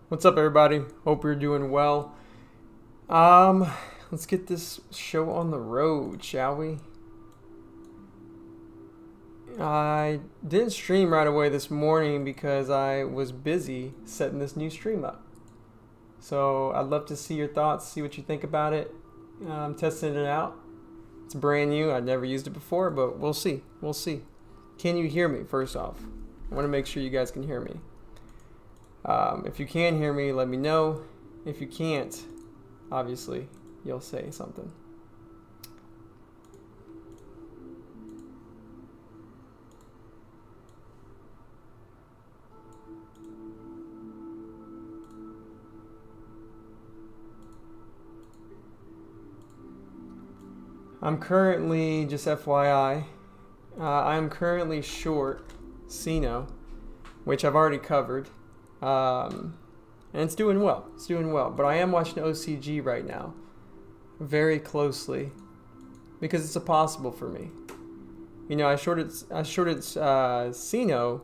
What's up, everybody? Hope you're doing well. Let's get this show on the road, shall we? I didn't stream right away this morning because I was busy setting this new stream up. So I'd love to see your thoughts, see what you think about it. I'm testing it out. It's brand new. I've never used it before, but we'll see. We'll see. Can you hear me, first off? I want to make sure you guys can hear me. If you can hear me, let me know. If you can't, obviously, you'll say something. I'm currently, just FYI, I'm currently short CENO, which I've already covered. And it's doing well. It's doing well. But I am watching OCG right now very closely because it's possible for me. You know, I shorted CENO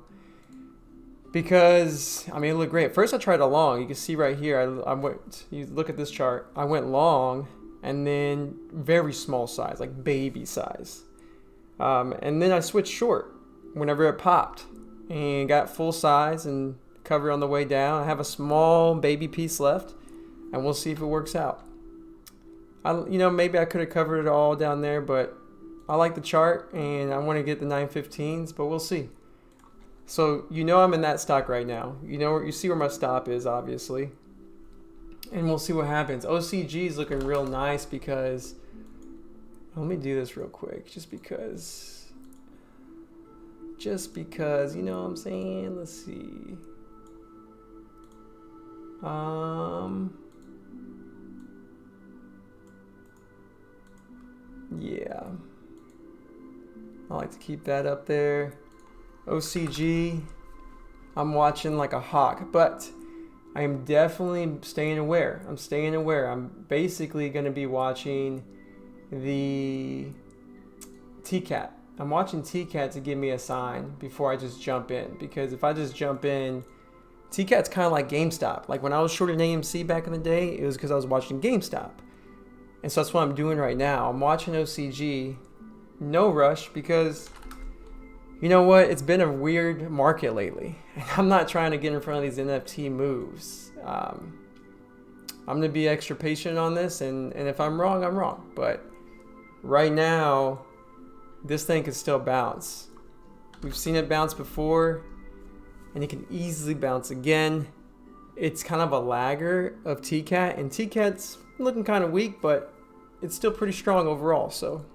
because, I mean, it looked great. First I tried a long. You can see right here, I went, you look at this chart, I went long and then very small size, like baby size. And then I switched short whenever it popped and got full size and cover on the way down. I have a small baby piece left and we'll see if it works out. Maybe I could have covered it all down there, but I like the chart and I want to get the 915s, but we'll see. So I'm in that stock right now. You see where my stop is, obviously. And we'll see what happens. OCG is looking real nice because, let me do this real quick, just because, you know what I'm saying? Let's see. Yeah. I like to keep that up there. OCG, I'm watching like a hawk, but I am definitely staying aware. I'm staying aware. I'm basically going to be watching the T-CAT. I'm watching T-CAT to give me a sign before I just jump in, because if I just jump in, T-CAT's kind of like GameStop. Like when I was shorting AMC back in the day, it was because I was watching GameStop. And so that's what I'm doing right now. I'm watching OCG. No rush, because you know what? It's been a weird market lately. And I'm not trying to get in front of these NFT moves. I'm going to be extra patient on this. And if I'm wrong, I'm wrong. But right now, this thing can still bounce. We've seen it bounce before. And it can easily bounce again. It's kind of a lagger of T-CAT. And T-CAT's looking kind of weak, but it's still pretty strong overall. So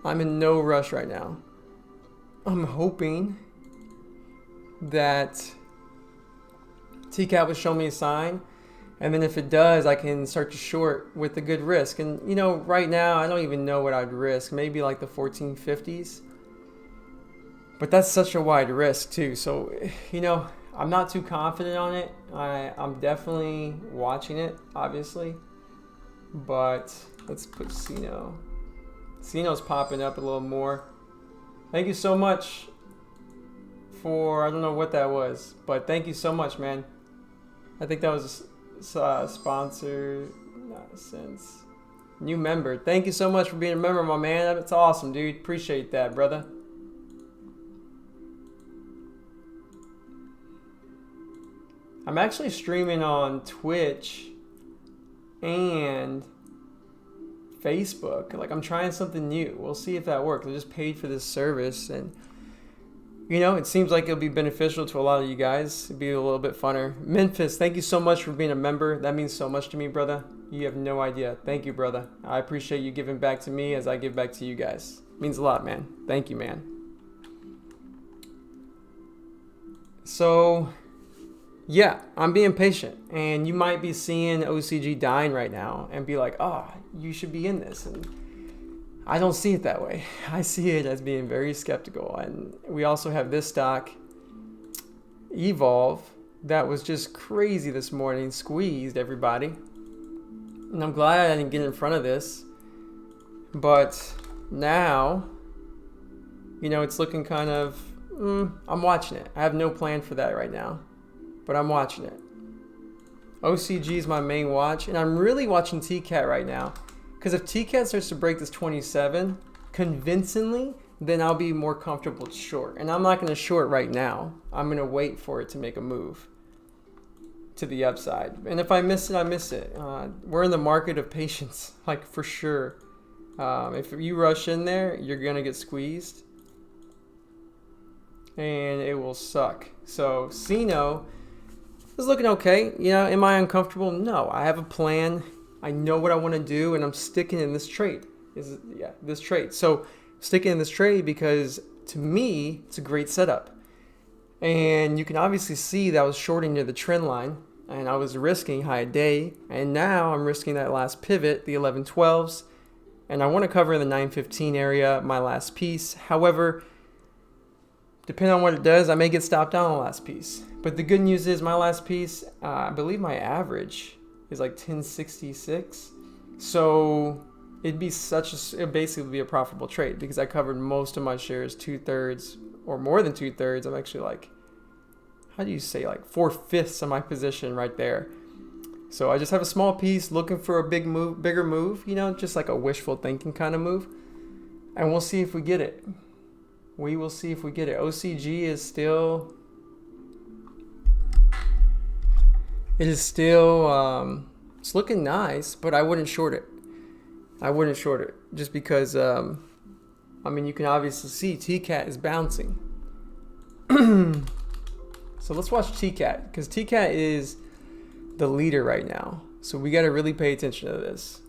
I'm in no rush right now. I'm hoping that T-CAT will show me a sign. And then if it does, I can start to short with a good risk. And, right now, I don't even know what I'd risk. Maybe like the 1450s. But that's such a wide risk, too. So, I'm not too confident on it. I'm definitely watching it, obviously. But let's put CENO. CENO's popping up a little more. Thank you so much for, I don't know what that was, but thank you so much, man. I think that was a sponsor, nonsense. New member. Thank you so much for being a member, my man. That's awesome, dude. Appreciate that, brother. I'm actually streaming on Twitch and Facebook. Like, I'm trying something new. We'll see if that works. I just paid for this service, and it seems like it'll be beneficial to a lot of you guys. It'd be a little bit funner. Memphis, thank you so much for being a member. That means so much to me, brother. You have no idea. Thank you, brother. I appreciate you giving back to me as I give back to you guys. It means a lot, man. Thank you, man. So yeah, I'm being patient, and you might be seeing OCG dying right now and be like, oh, you should be in this. And I don't see it that way. I see it as being very skeptical. And we also have this stock, Evolve, that was just crazy this morning, squeezed everybody. And I'm glad I didn't get in front of this. But now, it's looking kind of I'm watching it. I have no plan for that right now, but I'm watching it. OCG is my main watch, and I'm really watching T-CAT right now, because if T-CAT starts to break this 27 convincingly, then I'll be more comfortable to short. And I'm not going to short right now. I'm going to wait for it to make a move to the upside. And if I miss it, I miss it. We're in the market of patience, like for sure. If you rush in there, you're going to get squeezed. And it will suck. So CENO is looking okay. You know, am I uncomfortable? No, I have a plan. I know what I want to do, and I'm sticking in this trade. This trade. So sticking in this trade because to me, it's a great setup. And you can obviously see that I was shorting near the trend line, and I was risking high day, and now I'm risking that last pivot, the 1112s, and I want to cover the 915 area, my last piece. However, depending on what it does, I may get stopped out on the last piece. But the good news is my last piece, I believe my average is like 1066. So it'd basically be a profitable trade because I covered most of my shares, 2/3 or more than 2/3. I'm actually like, how do you say, like 4/5 of my position right there. So I just have a small piece looking for a bigger move, you know, just like a wishful thinking kind of move. And we'll see if we get it. We will see if we get it. OCG is still, it's looking nice, but I wouldn't short it. I wouldn't short it just because, I mean, you can obviously see T-CAT is bouncing. So let's watch T-CAT because T-CAT is the leader right now. So we got to really pay attention to this.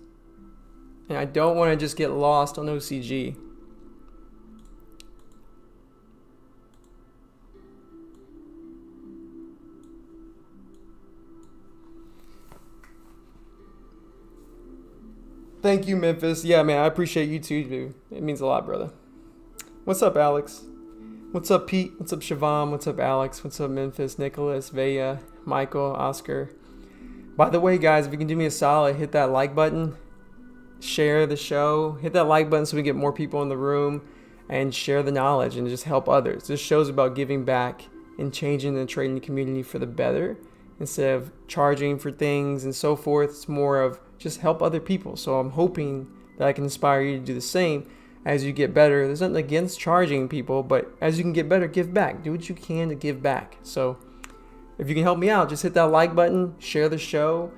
And I don't want to just get lost on OCG. Thank you, Memphis. Yeah, man, I appreciate you too, dude. It means a lot, brother. What's up, Alex? What's up, Pete? What's up, Siobhan? What's up, Alex? What's up, Memphis? Nicholas, Vea, Michael, Oscar. By the way, guys, if you can do me a solid, hit that like button, share the show, hit that like button so we get more people in the room, and share the knowledge and just help others. This show's about giving back and changing the trading community for the better. Instead of charging for things and so forth, it's more of just help other people. So I'm hoping that I can inspire you to do the same as you get better. There's nothing against charging people, but as you can get better, give back. Do what you can to give back. So if you can help me out, just hit that like button, share the show,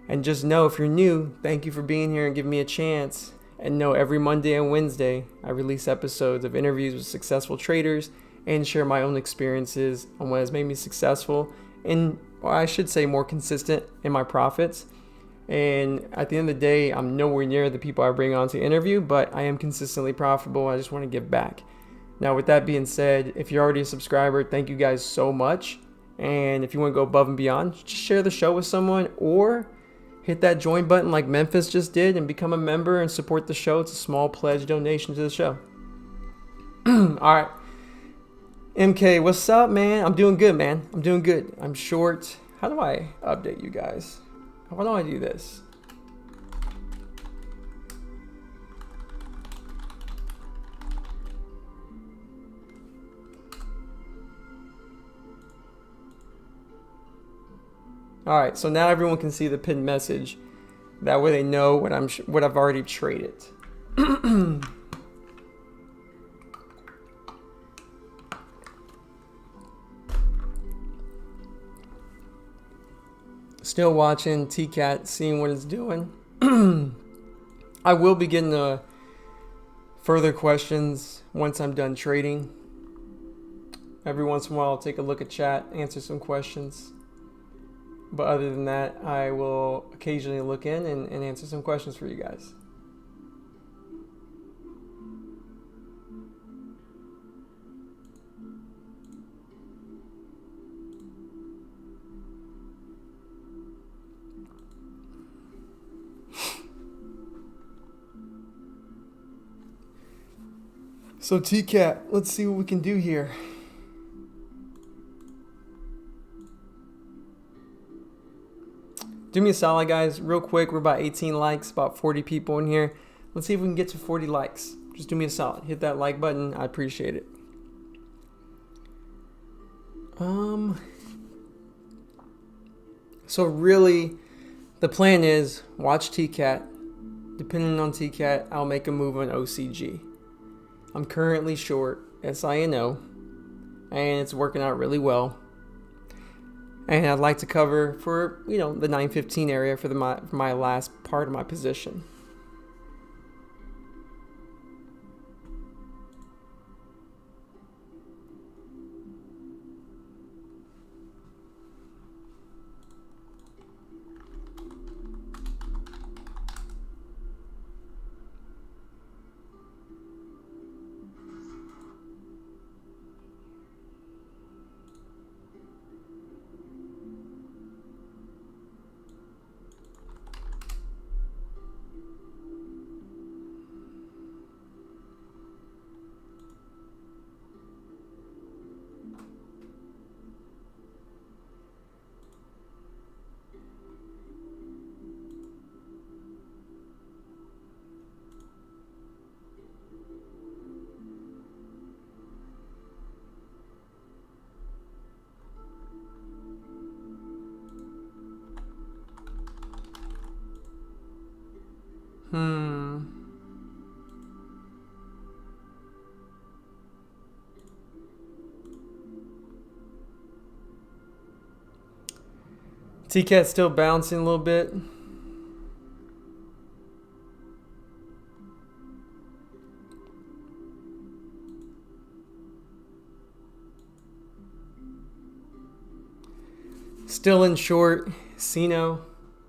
and just know if you're new, thank you for being here and giving me a chance. And know every Monday and Wednesday, I release episodes of interviews with successful traders and share my own experiences on what has made me successful and, or I should say, more consistent in my profits. And at the end of the day, I'm nowhere near the people I bring on to interview, but I am consistently profitable. I just want to give back. Now, with that being said, if you're already a subscriber, thank you guys so much. And if you want to go above and beyond, just share the show with someone or hit that join button like Memphis just did and become a member and support the show. It's a small pledge donation to the show. All right. MK, what's up, man? I'm doing good, man. I'm doing good. I'm short. How do I update you guys? How do I do this? All right, so now everyone can see the pinned message. That way they know what I've already traded. Still watching T-CAT, seeing what it's doing. I will be getting further questions once I'm done trading. Every once in a while, I'll take a look at chat, answer some questions. But other than that, I will occasionally look in and answer some questions for you guys. So T-CAT, let's see what we can do here. Do me a solid, guys, real quick. We're about 18 likes, about 40 people in here. Let's see if we can get to 40 likes. Just do me a solid. Hit that like button. I appreciate it. So really, the plan is watch T-CAT. Depending on T-CAT, I'll make a move on OCG. I'm currently short CENO, and it's working out really well. And I'd like to cover for, the 915 area for my last part of my position. T-CAT's still bouncing a little bit. Still in short. CENO,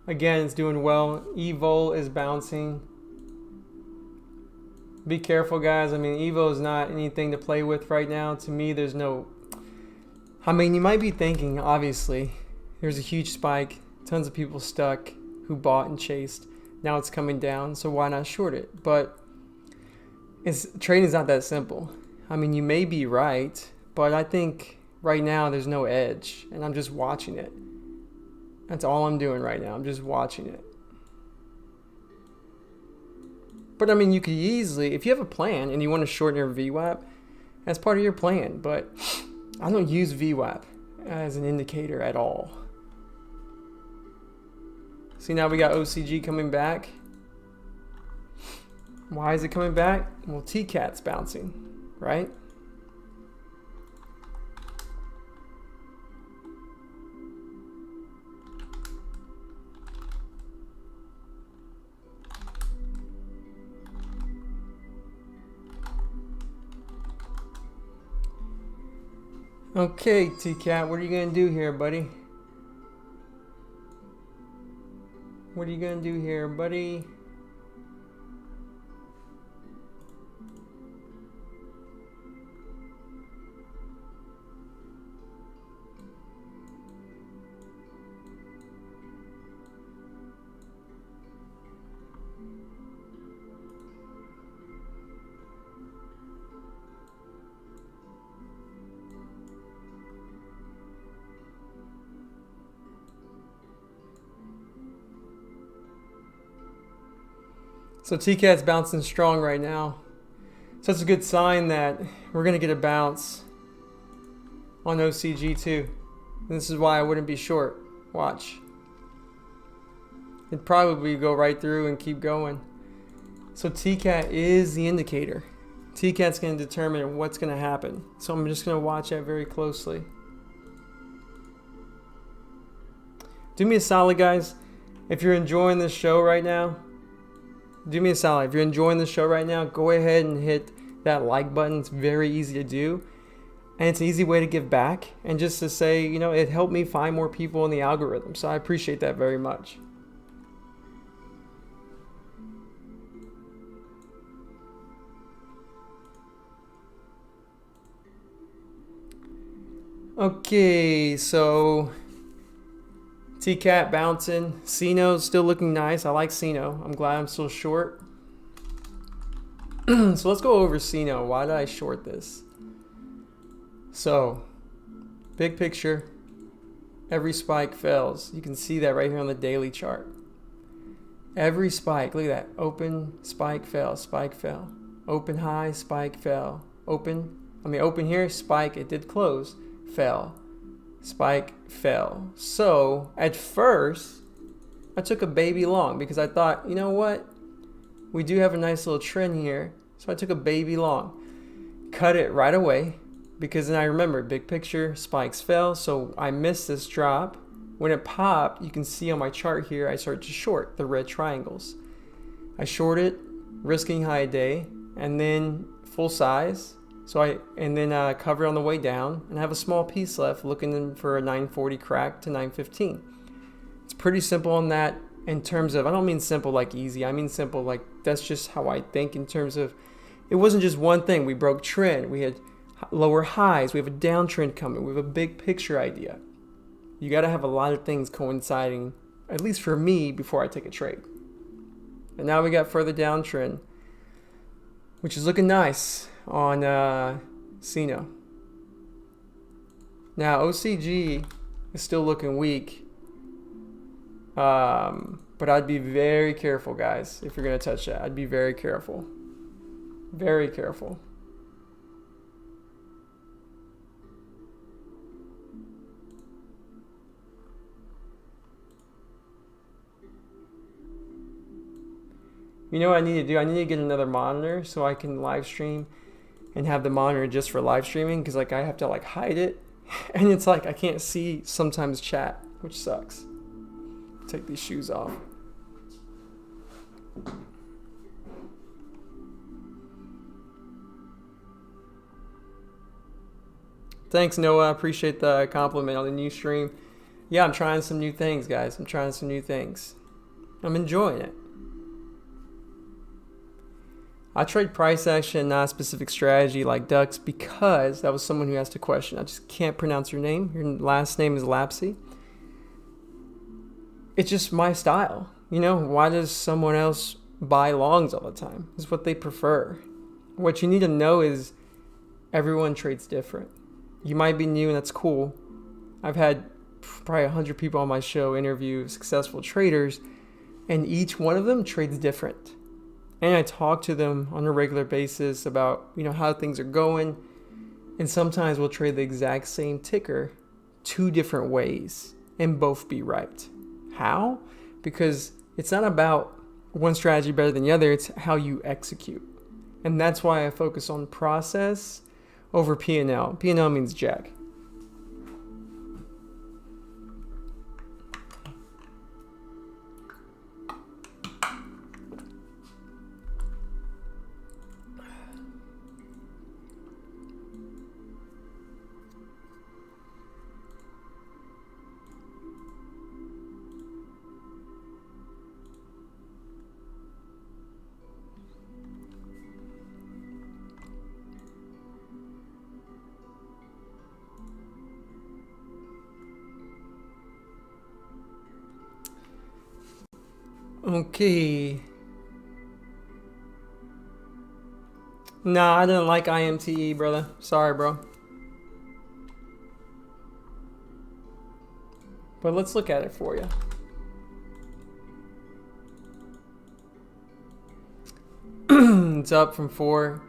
again, is doing well. EVOL is bouncing. Be careful, guys. I mean, EVO is not anything to play with right now. To me, there's no... I mean, you might be thinking, obviously, there's a huge spike. Tons of people stuck who bought and chased. Now it's coming down, so why not short it? But trading's not that simple. I mean, you may be right, but I think right now there's no edge, and I'm just watching it. That's all I'm doing right now. I'm just watching it. But I mean, you could easily, if you have a plan and you want to shorten your VWAP, that's part of your plan. But I don't use VWAP as an indicator at all. See, now we got OCG coming back. Why is it coming back? Well, T-CAT's bouncing, right? Okay, T-CAT, what are you going to do here, buddy? What are you going to do here, buddy? So T-CAT's bouncing strong right now. So it's a good sign that we're going to get a bounce on OCG too. And this is why I wouldn't be short. Watch. It'd probably go right through and keep going. So T-CAT is the indicator. T-CAT's going to determine what's going to happen. So I'm just going to watch that very closely. Do me a solid, guys. If you're enjoying this show right now, do me a solid. If you're enjoying the show right now, go ahead and hit that like button. It's very easy to do. And it's an easy way to give back. And just to say, it helped me find more people in the algorithm. So I appreciate that very much. Okay, so T-CAT bouncing. CENO still looking nice. I like CENO. I'm glad I'm still short. So let's go over CENO. Why did I short this? So, big picture. Every spike fails. You can see that right here on the daily chart. Every spike. Look at that. Open, spike, fell, spike, fell. Open high, spike, fell. Open here, spike. It did close. Fell. spike, fell. So at first, I took a baby long because I thought, you know what? We do have a nice little trend here. So I took a baby long, cut it right away because then I remembered big picture, spikes fell. So I missed this drop. When it popped, you can see on my chart here, I started to short the red triangles. I shorted, risking high day, and then full size. And then cover on the way down, and I have a small piece left looking for a 940 crack to 915. It's pretty simple on that in terms of, I don't mean simple like easy, I mean simple like that's just how I think in terms of, it wasn't just one thing. We broke trend, we had lower highs, we have a downtrend coming, we have a big picture idea. You got to have a lot of things coinciding, at least for me, before I take a trade. And now we got further downtrend, which is looking nice on CENO. Now OCG is still looking weak, but I'd be very careful, guys. If you're gonna touch that, I'd be very careful. Very careful. You know what I need to do? I need to get another monitor so I can live stream and have the monitor just for live streaming, because like I have to like hide it and it's like I can't see sometimes chat, which sucks. Take these shoes off. Thanks, Noah. I appreciate the compliment on the new stream. Yeah, I'm trying some new things, guys. I'm trying some new things. I'm enjoying it. I trade price action, not a specific strategy like ducks, because that was someone who asked a question. I just can't pronounce your name. Your last name is Lapsy. It's just my style. You know, why does someone else buy longs all the time? It's what they prefer. What you need to know is everyone trades different. You might be new and that's cool. I've had probably 100 people on my show interview successful traders, and each one of them trades different. And I talk to them on a regular basis about, you know, how things are going. And sometimes we'll trade the exact same ticker 2 different ways and both be right. How? Because it's not about one strategy better than the other. It's how you execute. And that's why I focus on process over P&L. P&L means jack. Okay. Nah, I didn't like IMTE, brother. Sorry, bro. But let's look at it for you. It's up from 4.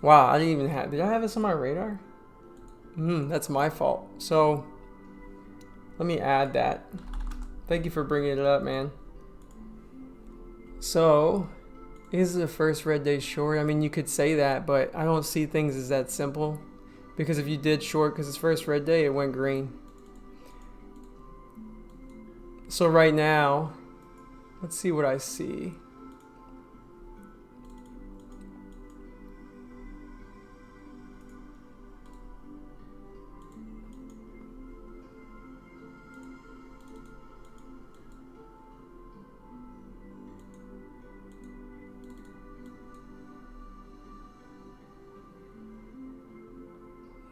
Wow, I didn't even have, did I have this on my radar? That's my fault. So let me add that. Thank you for bringing it up, man. So is it the first red day short? I mean, you could say that, but I don't see things as that simple, because if you did short because it's first red day, it went green. So right now, let's see what I see.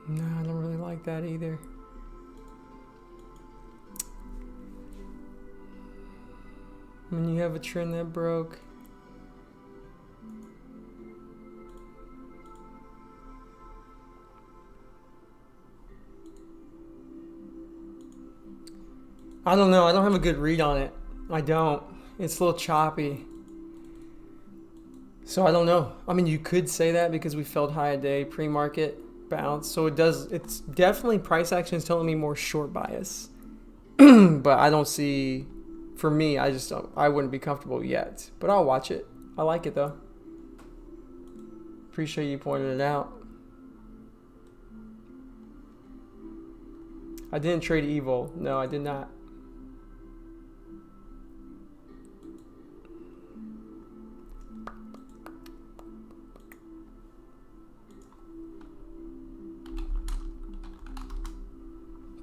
No, I don't really like that either. When you have a trend that broke. I don't know. I don't have a good read on it. I don't. It's a little choppy. So I don't know. I mean, you could say that because we felt high a day pre-market. bounce. So it's definitely price action is telling me more short bias. But I don't see, for me, I wouldn't be comfortable yet. But I'll watch it. I like it though. Appreciate you pointing it out. I didn't trade Evil. No, I did not.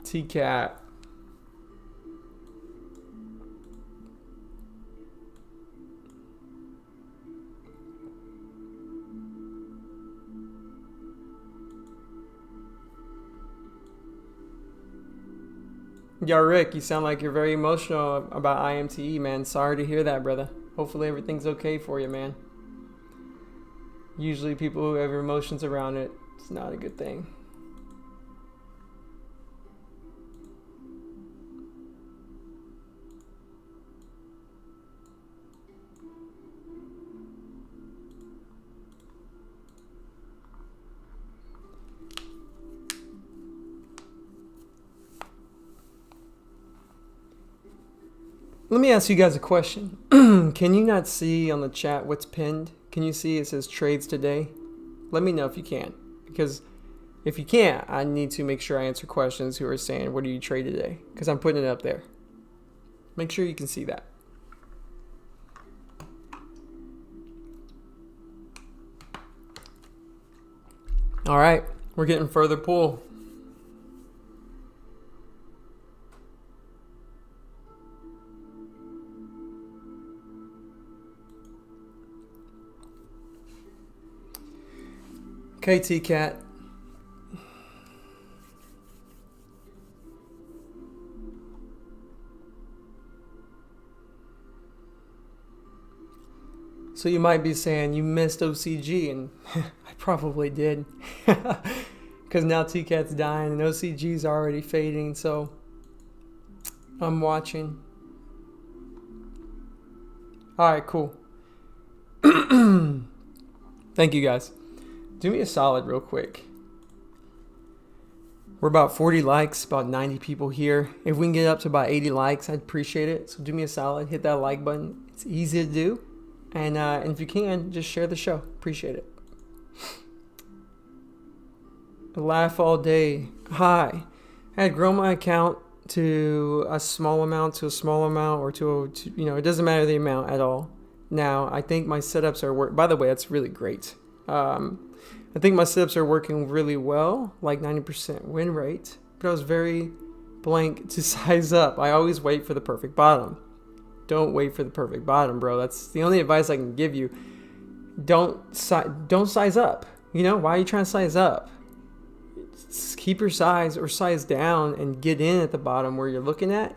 T-CAT. Yo, Rick, you sound like you're very emotional about IMTE, man. Sorry to hear that, brother. Hopefully everything's okay for you, man. Usually people who have emotions around it, it's not a good thing. Let me ask you guys a question. Can you not see on the chat what's pinned? Can you see it says trades today? Let me know if you can. Because if you can't, I need to make sure I answer questions who are saying, what do you trade today? Because I'm putting it up there. Make sure you can see that. All right, we're getting further pull. Okay, T-CAT. So you might be saying you missed OCG, and I probably did. Because now T-CAT's dying and OCG's already fading, so I'm watching. Alright, cool. Thank you guys. Do me a solid real quick. We're about 40 likes, about 90 people here. If we can get up to about 80 likes, I'd appreciate it. So do me a solid, hit that like button. It's easy to do. And if you can, just share the show. Appreciate it. Laugh all day. Hi. I had grown my account to a small amount, or to it doesn't matter the amount at all. Now, I think my setups are by the way, that's really great. I think my setups are working really well, like 90% win rate, but I was very blank to size up. I always wait for the perfect bottom. Don't wait for the perfect bottom, bro. That's the only advice I can give you. Don't size up. You know, why are you trying to size up? Just keep your size or size down and get in at the bottom where you're looking at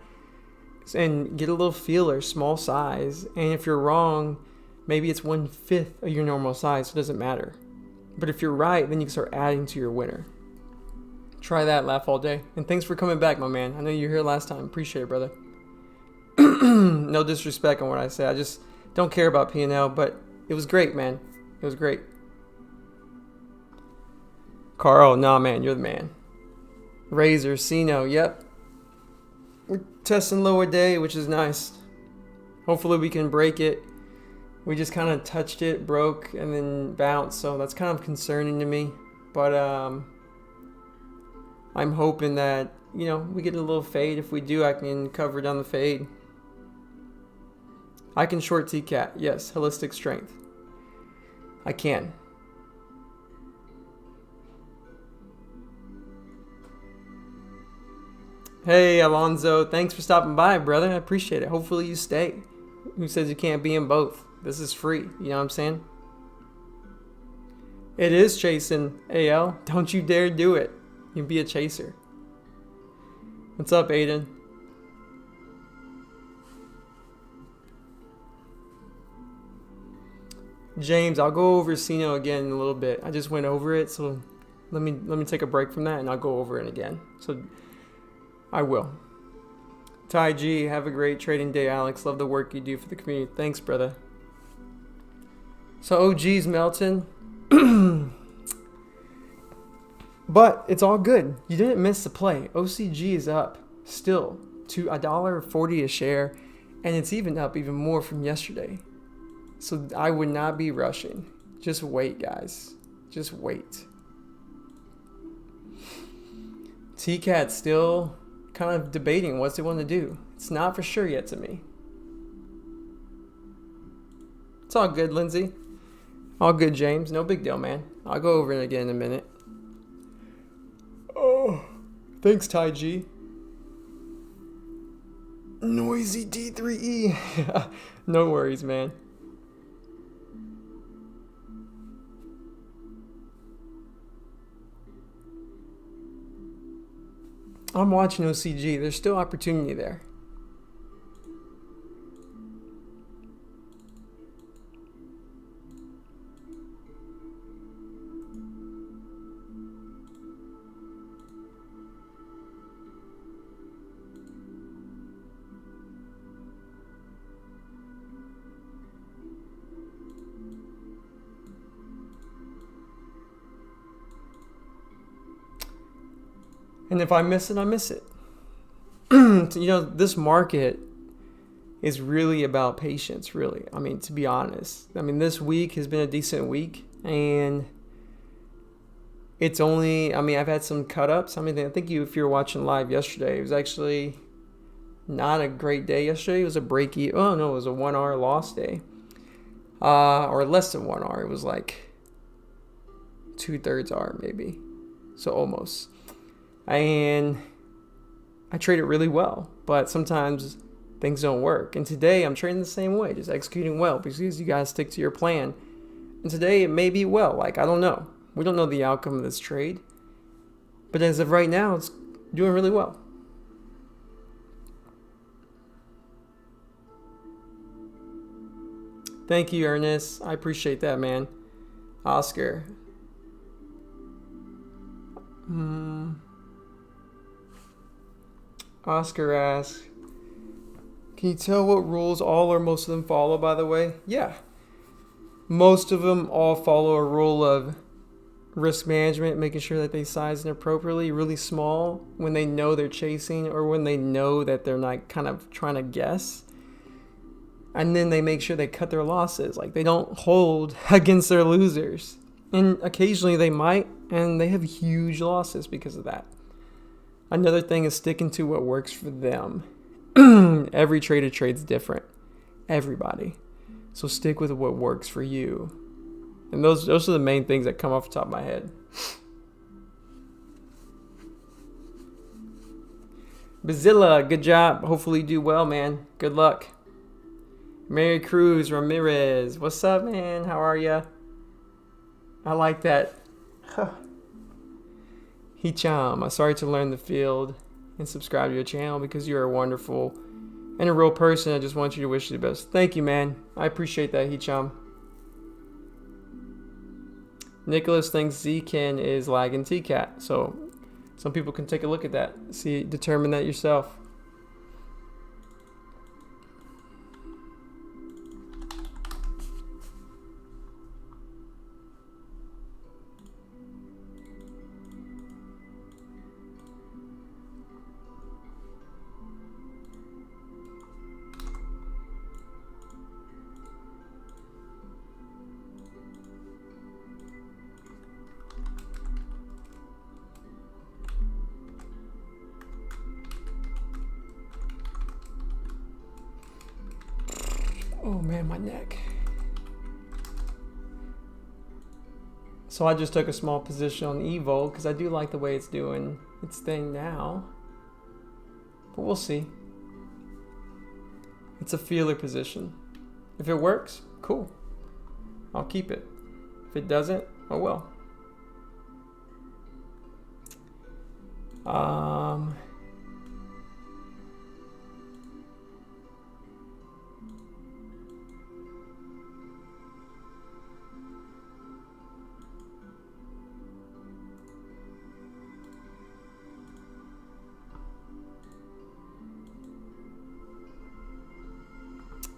and get a little feeler, small size. And if you're wrong, maybe it's 1/5 of your normal size, so it doesn't matter. But if you're right, then you can start adding to your winner. Try that, laugh all day. And thanks for coming back, my man. I know you were here last time. Appreciate it, brother. No disrespect on what I said. I just don't care about P&L, but it was great, man. It was great. Carl, nah, man, you're the man. Razor, CENO, yep. We're testing lower day, which is nice. Hopefully we can break it. We just kind of touched it, broke, and then bounced, so that's kind of concerning to me. But I'm hoping that, we get a little fade. If we do, I can cover down the fade. I can short T-CAT, yes, holistic strength. I can. Hey, Alonzo, thanks for stopping by, brother. I appreciate it. Hopefully you stay. Who says you can't be in both? This is free. You know what I'm saying? It is chasing, AL. Don't you dare do it. You be a chaser. What's up, Aiden? James, I'll go over CENO again in a little bit. I just went over it, so let me take a break from that and I'll go over it again. So I will. Ty G, have a great trading day, Alex. Love the work you do for the community. Thanks, brother. So OG's melting. But it's all good. You didn't miss the play. OCG is up still to $1.40 a share, and it's even up even more from yesterday. So I would not be rushing. Just wait, guys. Just wait. T-CAT's still kind of debating what they want to do. It's not for sure yet to me. It's all good, Lindsay. All good, James. No big deal, man. I'll go over it again in a minute. Oh, thanks, Ty G. Noisy D3E. No worries, man. I'm watching OCG. There's still opportunity there. And if I miss it, I miss it. You know, this market is really about patience, really. I mean, to be honest. I mean, this week has been a decent week. And it's only, I mean, I've had some cut-ups. I mean, I think if you were watching live yesterday, it was actually not a great day yesterday. It was a break-even. Oh, no, it was a 1 hour loss day. Or less than 1 hour. It was like 2/3 hour, maybe. So almost. And I trade it really well, but sometimes things don't work. And today I'm trading the same way, just executing well because you guys stick to your plan. And today it may be well, like I don't know. We don't know the outcome of this trade. But as of right now, it's doing really well. Thank you, Ernest. I appreciate that, man. Oscar. Oscar asks, can you tell what rules all or most of them follow, by the way? Yeah. Most of them all follow a rule of risk management, making sure that they size it appropriately, really small when they know they're chasing or when they know that they're not kind of trying to guess. And then they make sure they cut their losses. Like they don't hold against their losers. And occasionally they might, and they have huge losses because of that. Another thing is sticking to what works for them. Every trader trades different. Everybody. So stick with what works for you. And those are the main things that come off the top of my head. Bazilla, good job. Hopefully you do well, man. Good luck. Mary Cruz Ramirez. What's up, man? How are ya? I like that. Hicham, I'm sorry to learn the field and subscribe to your channel because you're a wonderful and a real person. I just want you to wish you the best. Thank you, man. I appreciate that, Hicham. Nicholas thinks Zken is lagging T-CAT. So some people can take a look at that. Determine that yourself. Oh man, my neck. So I just took a small position on Evo because I do like the way it's doing its thing now. But we'll see. It's a feeler position. If it works, cool. I'll keep it. If it doesn't, oh well.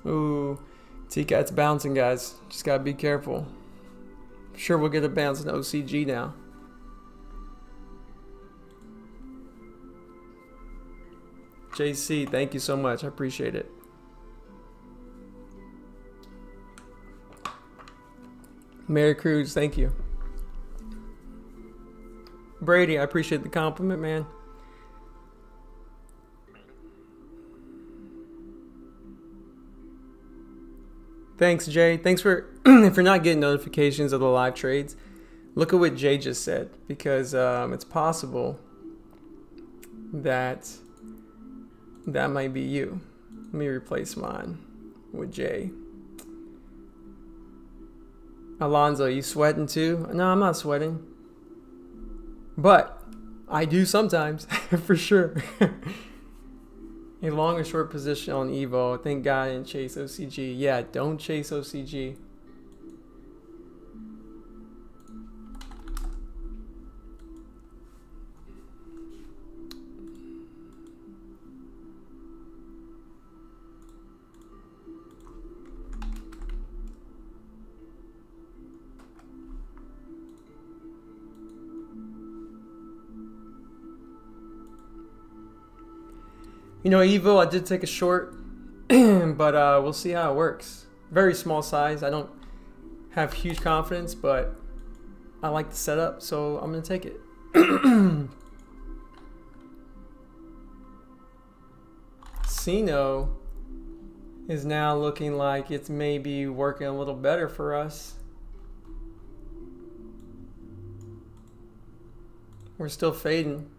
Ooh, T-CAT's bouncing, guys. Just gotta be careful. Sure, we'll get a bounce in OCG now. JC, thank you so much. I appreciate it. Mary Cruz, thank you. Brady, I appreciate the compliment, man. Thanks, Jay. Thanks for, if you're not getting notifications of the live trades, look at what Jay just said, because it's possible that that might be you. Let me replace mine with Jay. Alonzo, you sweating too? No, I'm not sweating. But I do sometimes, for sure. A long or short position on Evo. Thank God I didn't chase OCG. Yeah, don't chase OCG. You know, Evo, I did take a short, but we'll see how it works. Very small size. I don't have huge confidence, but I like the setup, so I'm going to take it. CENO is now looking like it's maybe working a little better for us. We're still fading.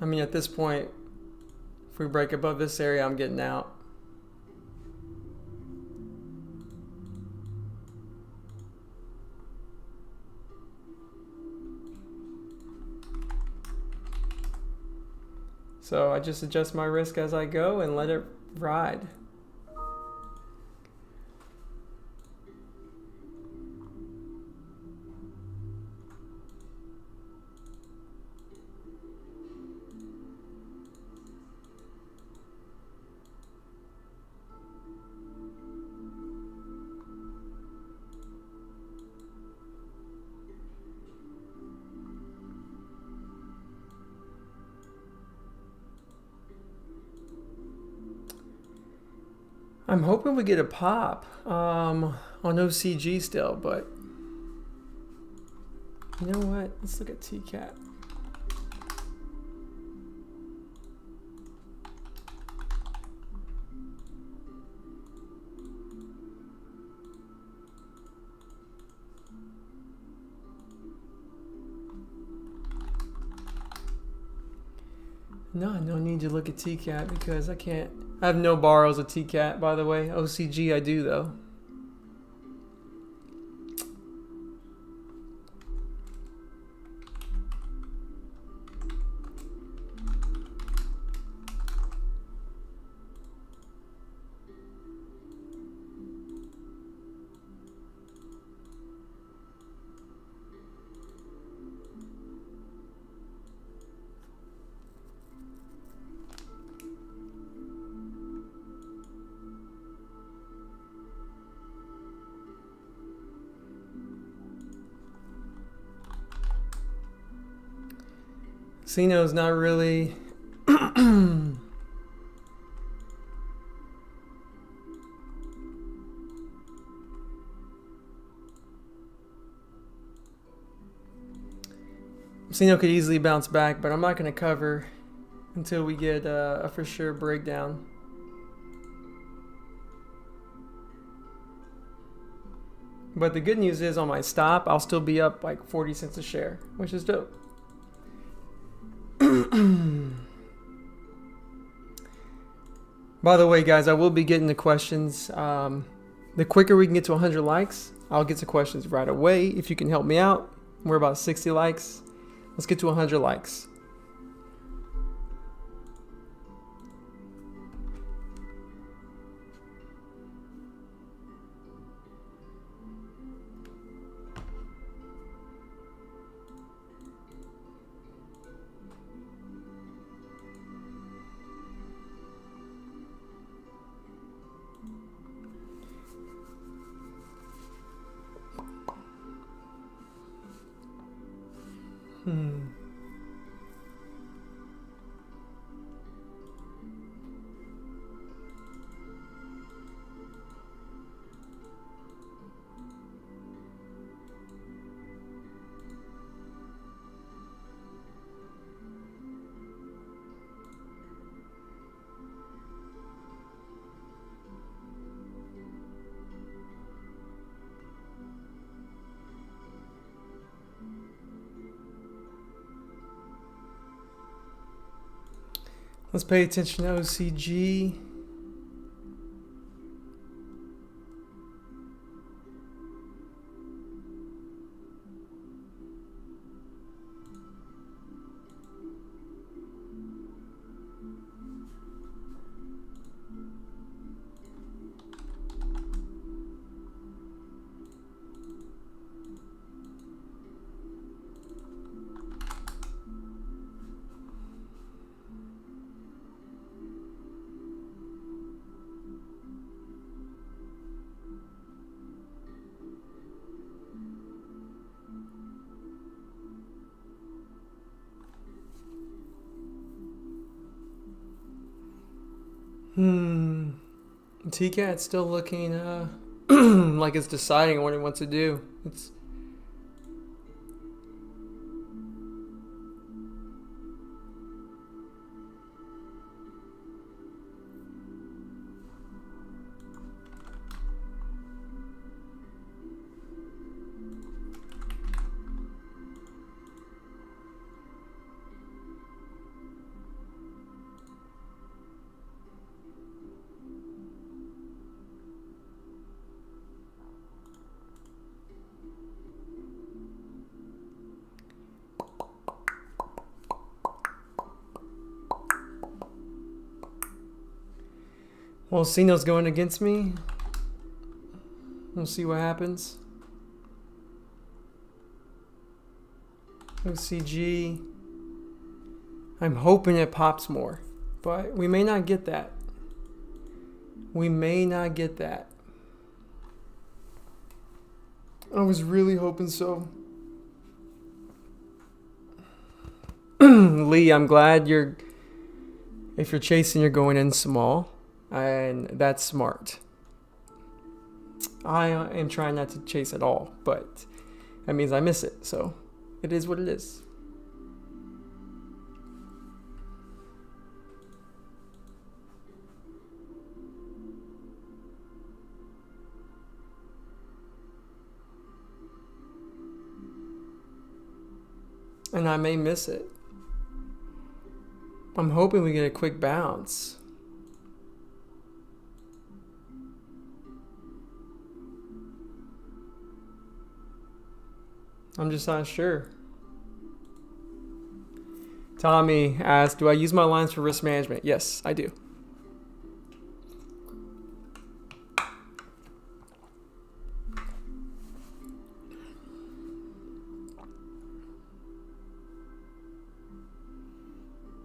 I mean, at this point, if we break above this area, I'm getting out. So I just adjust my risk as I go and let it ride. I'm hoping we get a pop on OCG still, but you know what? Let's look at T-CAT. No need to look at T-CAT because I can't. I have no borrows of T-CAT, by the way. OCG I do, though. CENO's not really CENO could easily bounce back, but I'm not going to cover until we get a for sure breakdown. But the good news is on my stop, I'll still be up like 40 cents a share, which is dope. By the way, guys, I will be getting the questions. The quicker we can get to 100 likes, I'll get to questions right away. If you can help me out, we're about 60 likes. Let's get to 100 likes. Let's pay attention to OCG. T-CAT's still looking like it's deciding what it wants to do. It's well, CENO's going against me. We'll see what happens. OCG. I'm hoping it pops more, but we may not get that. We may not get that. I was really hoping so. Lee, I'm glad if you're chasing, you're going in small. And that's smart. I am trying not to chase at all, but that means I miss it. So it is what it is. And I may miss it. I'm hoping we get a quick bounce. I'm just not sure. Tommy asked, do I use my lines for risk management? Yes, I do.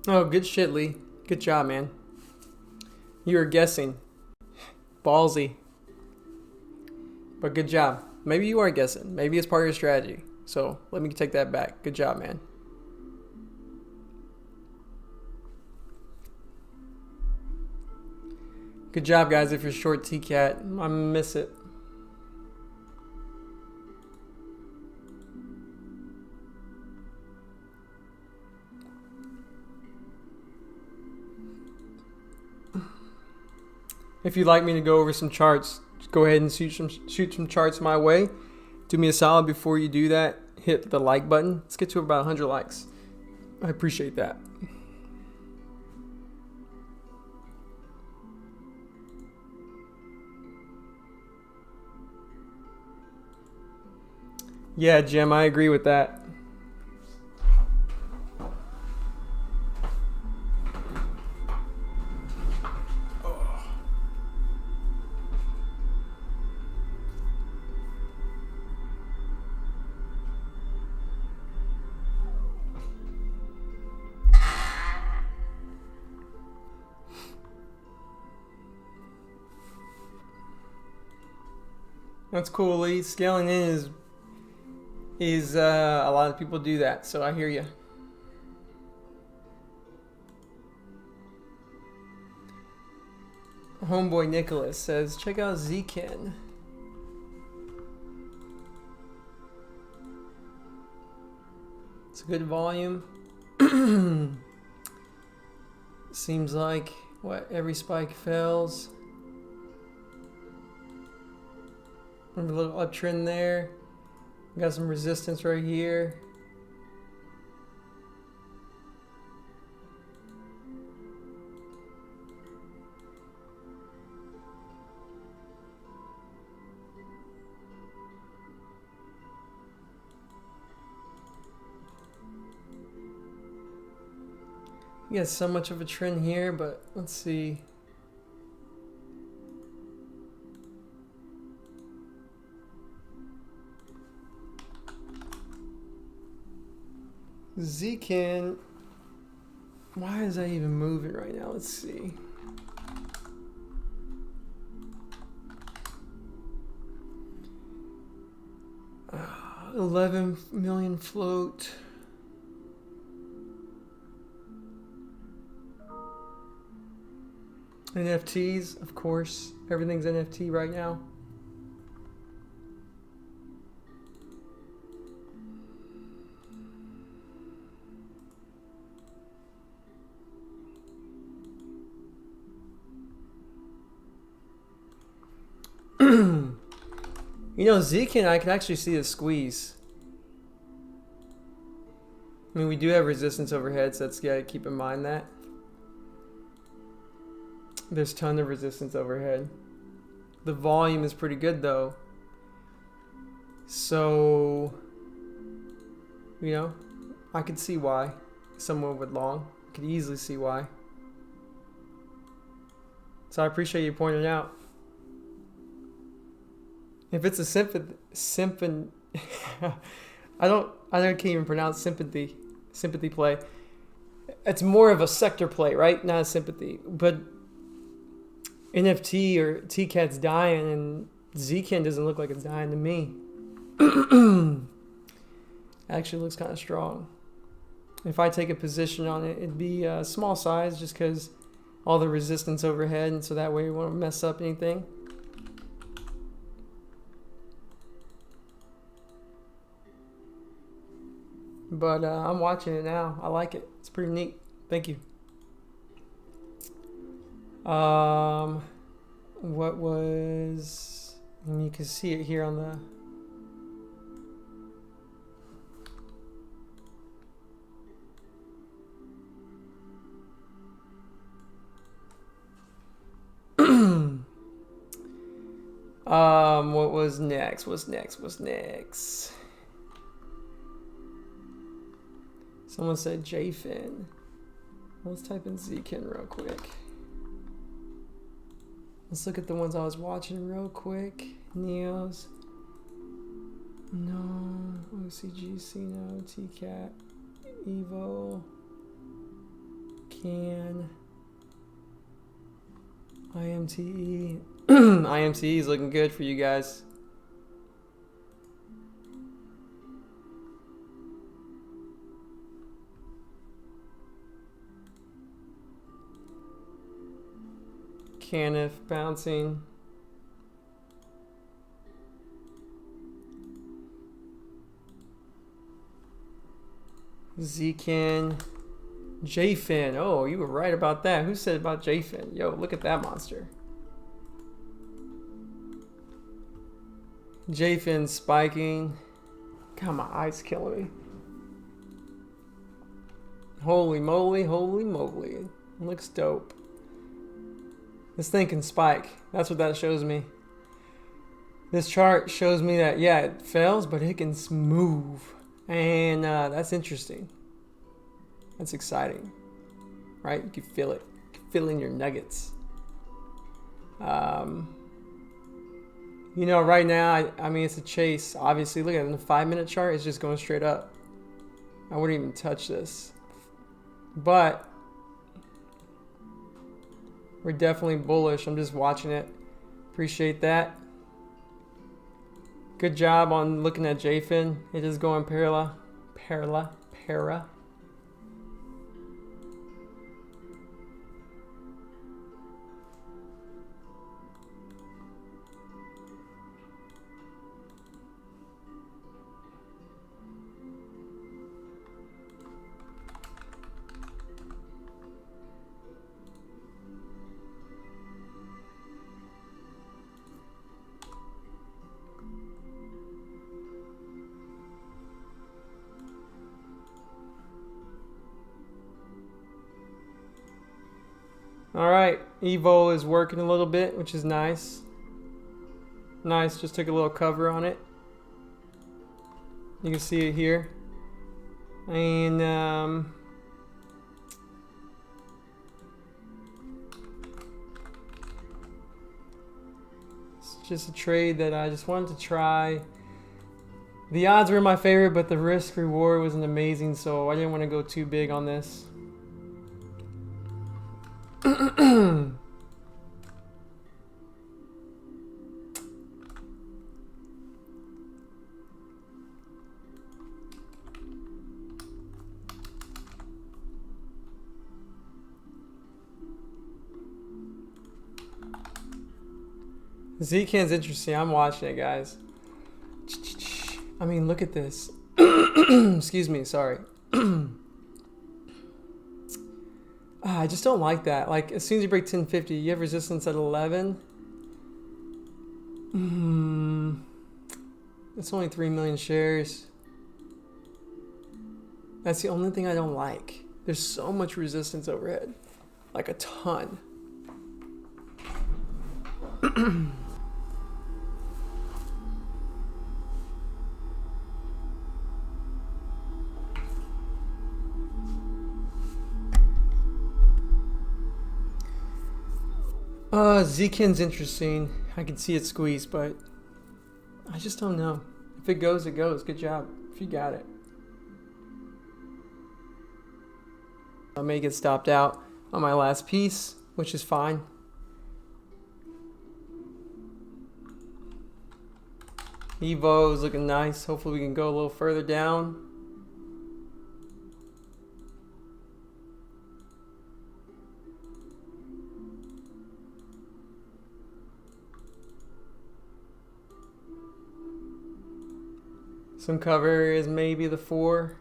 Oh, good shit, Lee. Good job, man. You were guessing. Ballsy. But good job. Maybe you are guessing. Maybe it's part of your strategy. So let me take that back. Good job, man. Good job, guys. If you're short T-CAT, I miss it. If you'd like me to go over some charts, just go ahead and shoot some charts my way. Do me a solid before you do that. Hit the like button. Let's get to about 100 likes. I appreciate that. Yeah, Jim, I agree with that. That's cool, Lee. Scaling in is a lot of people do that, so I hear you. Homeboy Nicholas says, check out Zken. It's a good volume. Seems like every spike fails. A little uptrend there. Got some resistance right here. You got so much of a trend here, but let's see. CENO. Why is that even moving right now? Let's see. Uh, 11 million float. NFTs, of course. Everything's NFT right now. You know, CENO, I can actually see a squeeze. I mean, we do have resistance overhead, so that's gotta keep in mind that. There's a ton of resistance overhead. The volume is pretty good though. So, you know, I could see why someone would long. I could easily see why. So I appreciate you pointing out. If it's a symphony, I can't even pronounce sympathy play. It's more of a sector play, right? Not a sympathy. But NFT or T-CAT's dying, and CENO doesn't look like it's dying to me. Actually looks kind of strong. If I take a position on it, it'd be a small size just because all the resistance overhead, and so that way we won't mess up anything. But I'm watching it now. I like it. It's pretty neat. Thank you. What was... And you can see it here on the... What was next? What's next? Someone said JFin. Let's type in CENO real quick. Let's look at the ones I was watching real quick. Neos. No. OCG, CENO, T-CAT, Evo, Can, IMTE. IMTE is looking good for you guys. Canif bouncing. ZCAN. JFin. Oh, you were right about that. Who said about JFin? Yo, look at that monster. JFin spiking. God, my eyes killing me. Holy moly, holy moly. Looks dope. This thing can spike. That's what that shows me. This chart shows me that, yeah, it fails, but it can move. And that's interesting. That's exciting. Right? You can feel it. You can feel it in your nuggets. You know, right now, I mean, it's a chase. Obviously, look at it. In the 5-minute chart, it's just going straight up. I wouldn't even touch this. But we're definitely bullish. I'm just watching it. Appreciate that. Good job on looking at JFin. It is going para. All right, Evo is working a little bit, which is nice. Nice, just took a little cover on it. You can see it here. And just a trade that I just wanted to try. The odds were in my favor, but the risk reward wasn't amazing, so I didn't want to go too big on this. Z-CAN's interesting. I'm watching it, guys. I mean, look at this. Excuse me, sorry. I just don't like that. Like, as soon as you break 1050, you have resistance at 11. It's only 3 million shares. That's the only thing I don't like. There's so much resistance overhead. Like a ton. Z-CAN's interesting. I can see it squeeze, but I just don't know. If it goes, it goes. Good job if you got it. I may get stopped out on my last piece, which is fine. Evo is looking nice. Hopefully we can go a little further down. Some cover areas, maybe the 4.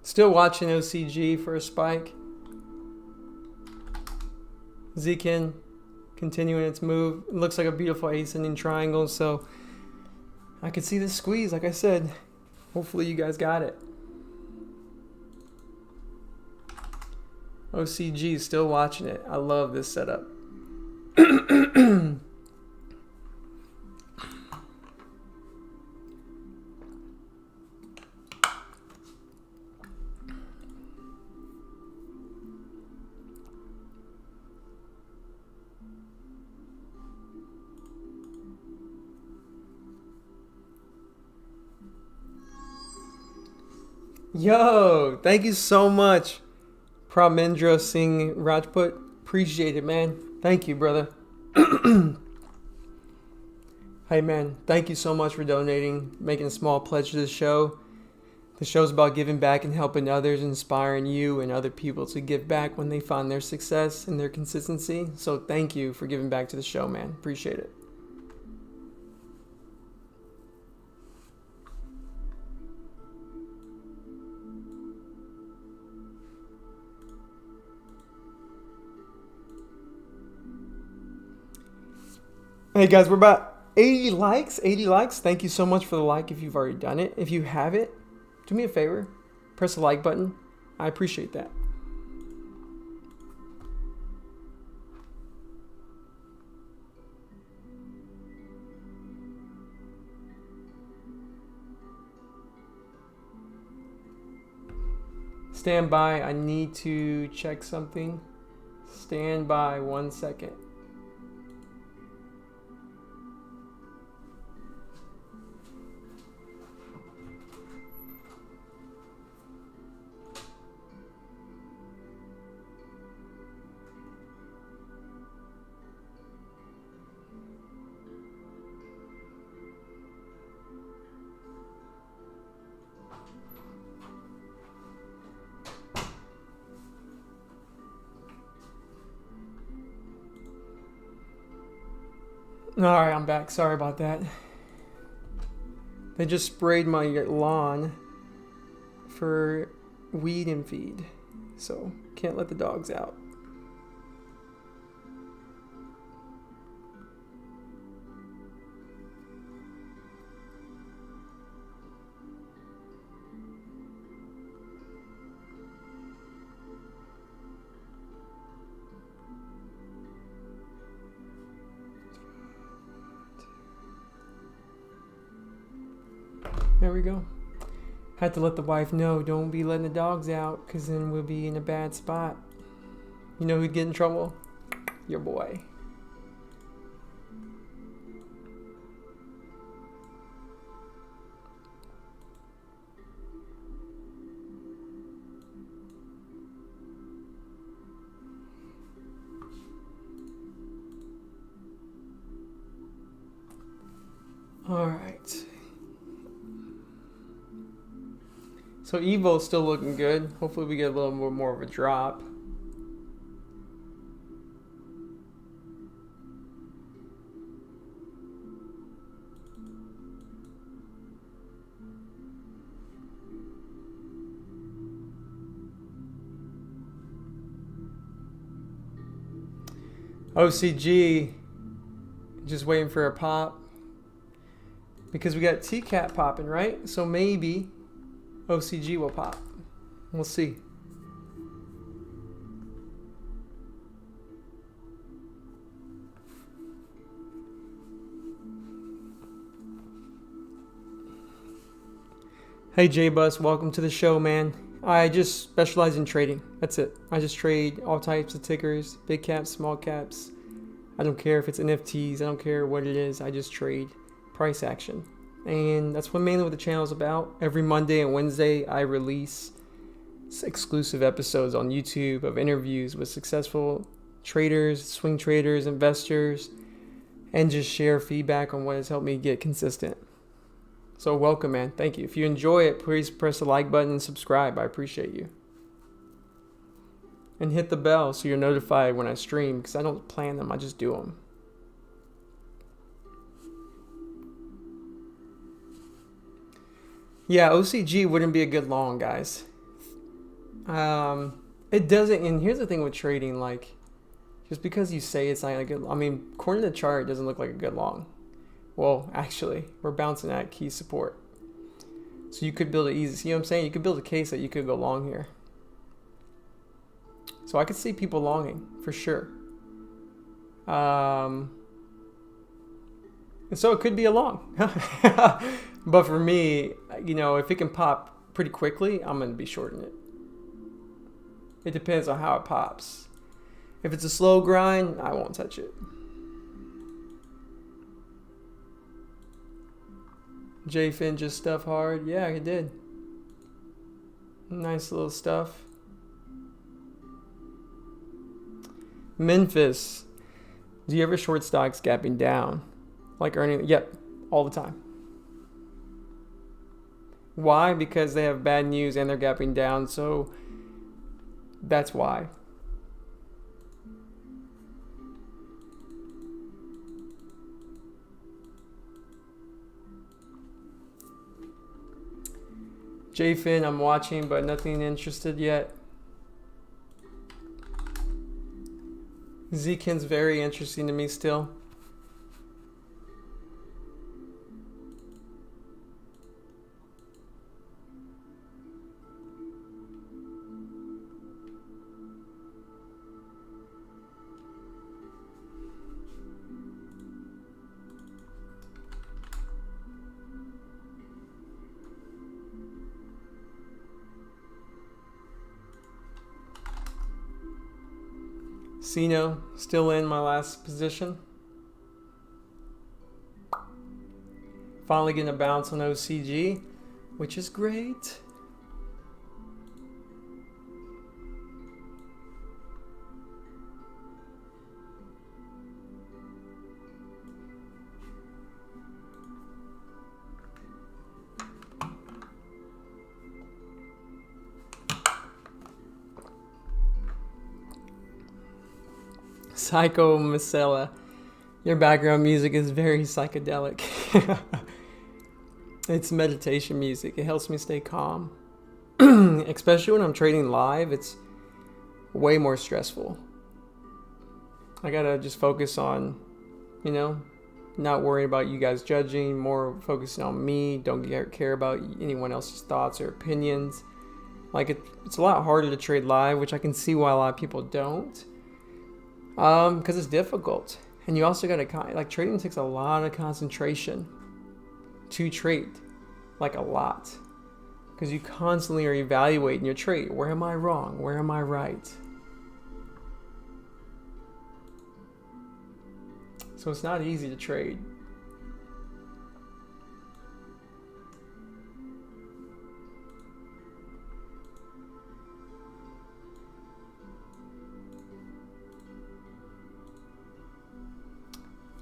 Still watching OCG for a spike. Z-CAN continuing its move. It looks like a beautiful ascending triangle, so I could see this squeeze, like I said. Hopefully you guys got it. OCG is still watching it. I love this setup. Yo, thank you so much, Pramendra Singh Rajput. Appreciate it, man. Thank you, brother. Hey, man, thank you so much for donating, making a small pledge to the show. The show's about giving back and helping others, inspiring you and other people to give back when they find their success and their consistency. So thank you for giving back to the show, man. Appreciate it. Hey guys, we're about 80 likes. 80 likes. Thank you so much for the like if you've already done it. If you haven't, do me a favor. Press the like button. I appreciate that. Stand by. I need to check something. Stand by 1 second. Alright, I'm back. Sorry about that. They just sprayed my lawn for weed and feed, so can't let the dogs out. There we go. Had to let the wife know, don't be letting the dogs out, because then we'll be in a bad spot. You know who'd get in trouble? Your boy. All right. So Evo's still looking good. Hopefully we get a little more of a drop. OCG, just waiting for a pop. Because we got T-CAT popping, right? So maybe OCG will pop. We'll see. Hey J-Bus, welcome to the show, man. I just specialize in trading. That's it. I just trade all types of tickers, big caps, small caps. I don't care if it's NFTs. I don't care what it is. I just trade price action. And that's what mainly what the channel is about. Every Monday and Wednesday, I release exclusive episodes on YouTube of interviews with successful traders, swing traders, investors, and just share feedback on what has helped me get consistent. So welcome, man. Thank you. If you enjoy it, please press the like button and subscribe. I appreciate you. And hit the bell so you're notified when I stream, because I don't plan them. I just do them. Yeah, OCG wouldn't be a good long, guys. It doesn't, and here's the thing with trading, like, just because you say it's not a good, I mean, according to the chart, it doesn't look like a good long. Well, actually, we're bouncing at key support. So you could build it easy, see what I'm saying? You could build a case that you could go long here. So I could see people longing, for sure. And so it could be a long. But for me, you know, if it can pop pretty quickly, I'm going to be shorting it. It depends on how it pops. If it's a slow grind, I won't touch it. JFin just stuff hard. Yeah, it did. Nice little stuff. Memphis. Do you ever short stocks gapping down? Like earning? Yep, all the time. Why? Because they have bad news and they're gapping down, so that's why. JFin, I'm watching, but nothing interested yet. Zkin's very interesting to me still. CENO still in my last position. Finally getting a bounce on OCG, which is great. Psycho Micella, your background music is very psychedelic. It's meditation music. It helps me stay calm. Especially when I'm trading live, it's way more stressful. I gotta just focus on, you know, not worrying about you guys judging, more focusing on me. Don't care about anyone else's thoughts or opinions. Like it's a lot harder to trade live, which I can see why a lot of people don't. Because it's difficult, and you also got to, like, trading takes a lot of concentration to trade. like a lot, because you constantly are evaluating your trade. Where am I wrong? Where am I right? So it's not easy to trade.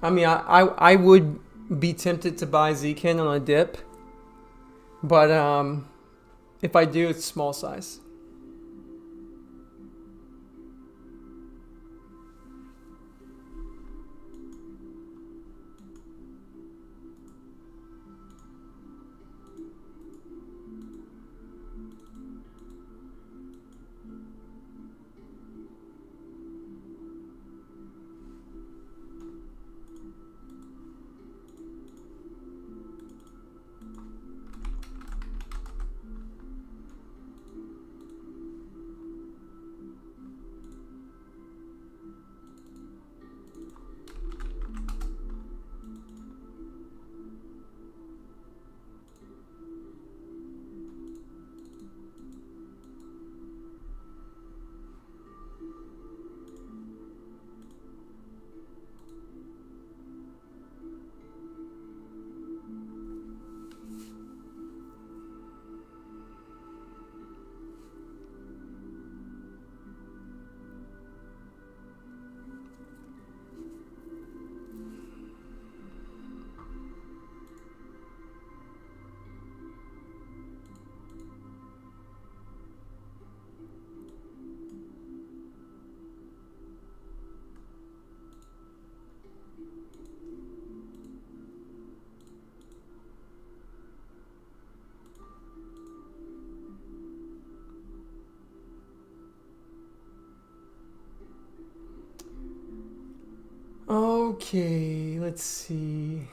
I mean, I would be tempted to buy ZCAN on a dip, but if I do, it's small size. Okay, let's see.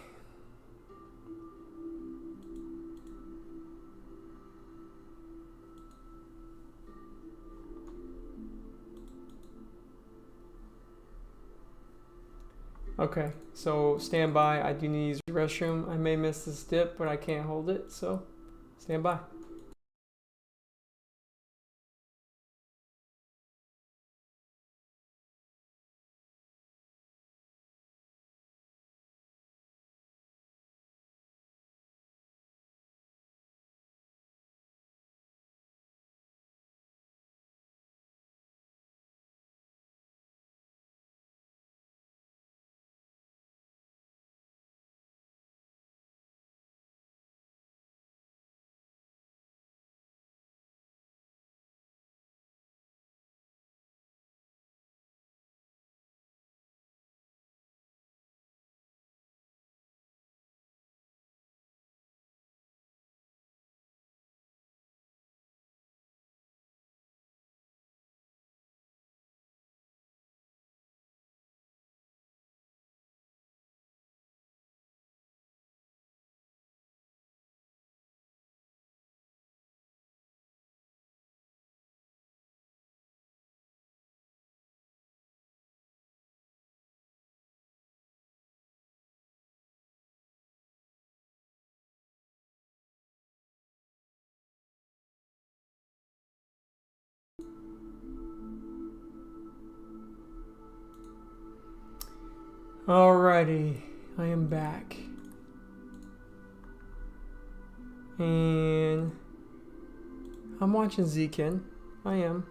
Okay, so stand by. I do need to use the restroom. I may miss this dip, but I can't hold it, so stand by. Alrighty, I am back. And I'm watching ZCAN. I am.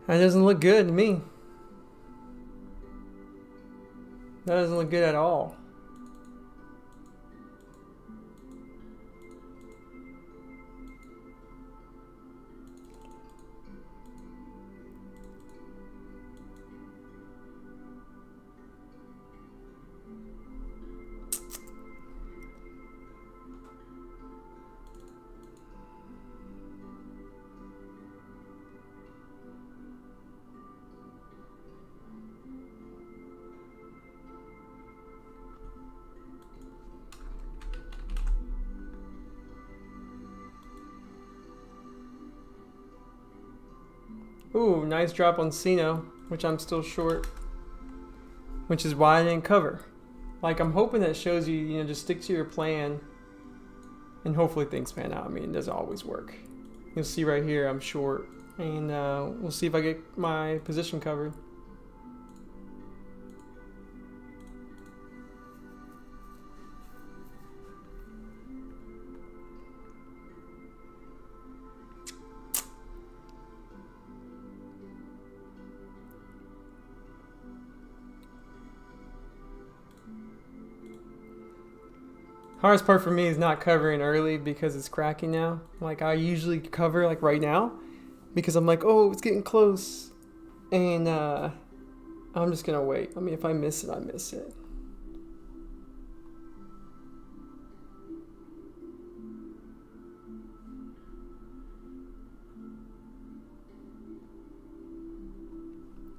That doesn't look good to me. That doesn't look good at all. Ooh, nice drop on CENO, which I'm still short, which is why I didn't cover. Like, I'm hoping that shows you, you know, just stick to your plan and hopefully things pan out. I mean, it doesn't always work. You'll see right here I'm short, and we'll see if I get my position covered. Hardest part for me is not covering early because it's cracking now. Like, I usually cover like right now because I'm like, oh, it's getting close, and I'm just gonna wait. I mean, if I miss it, I miss it.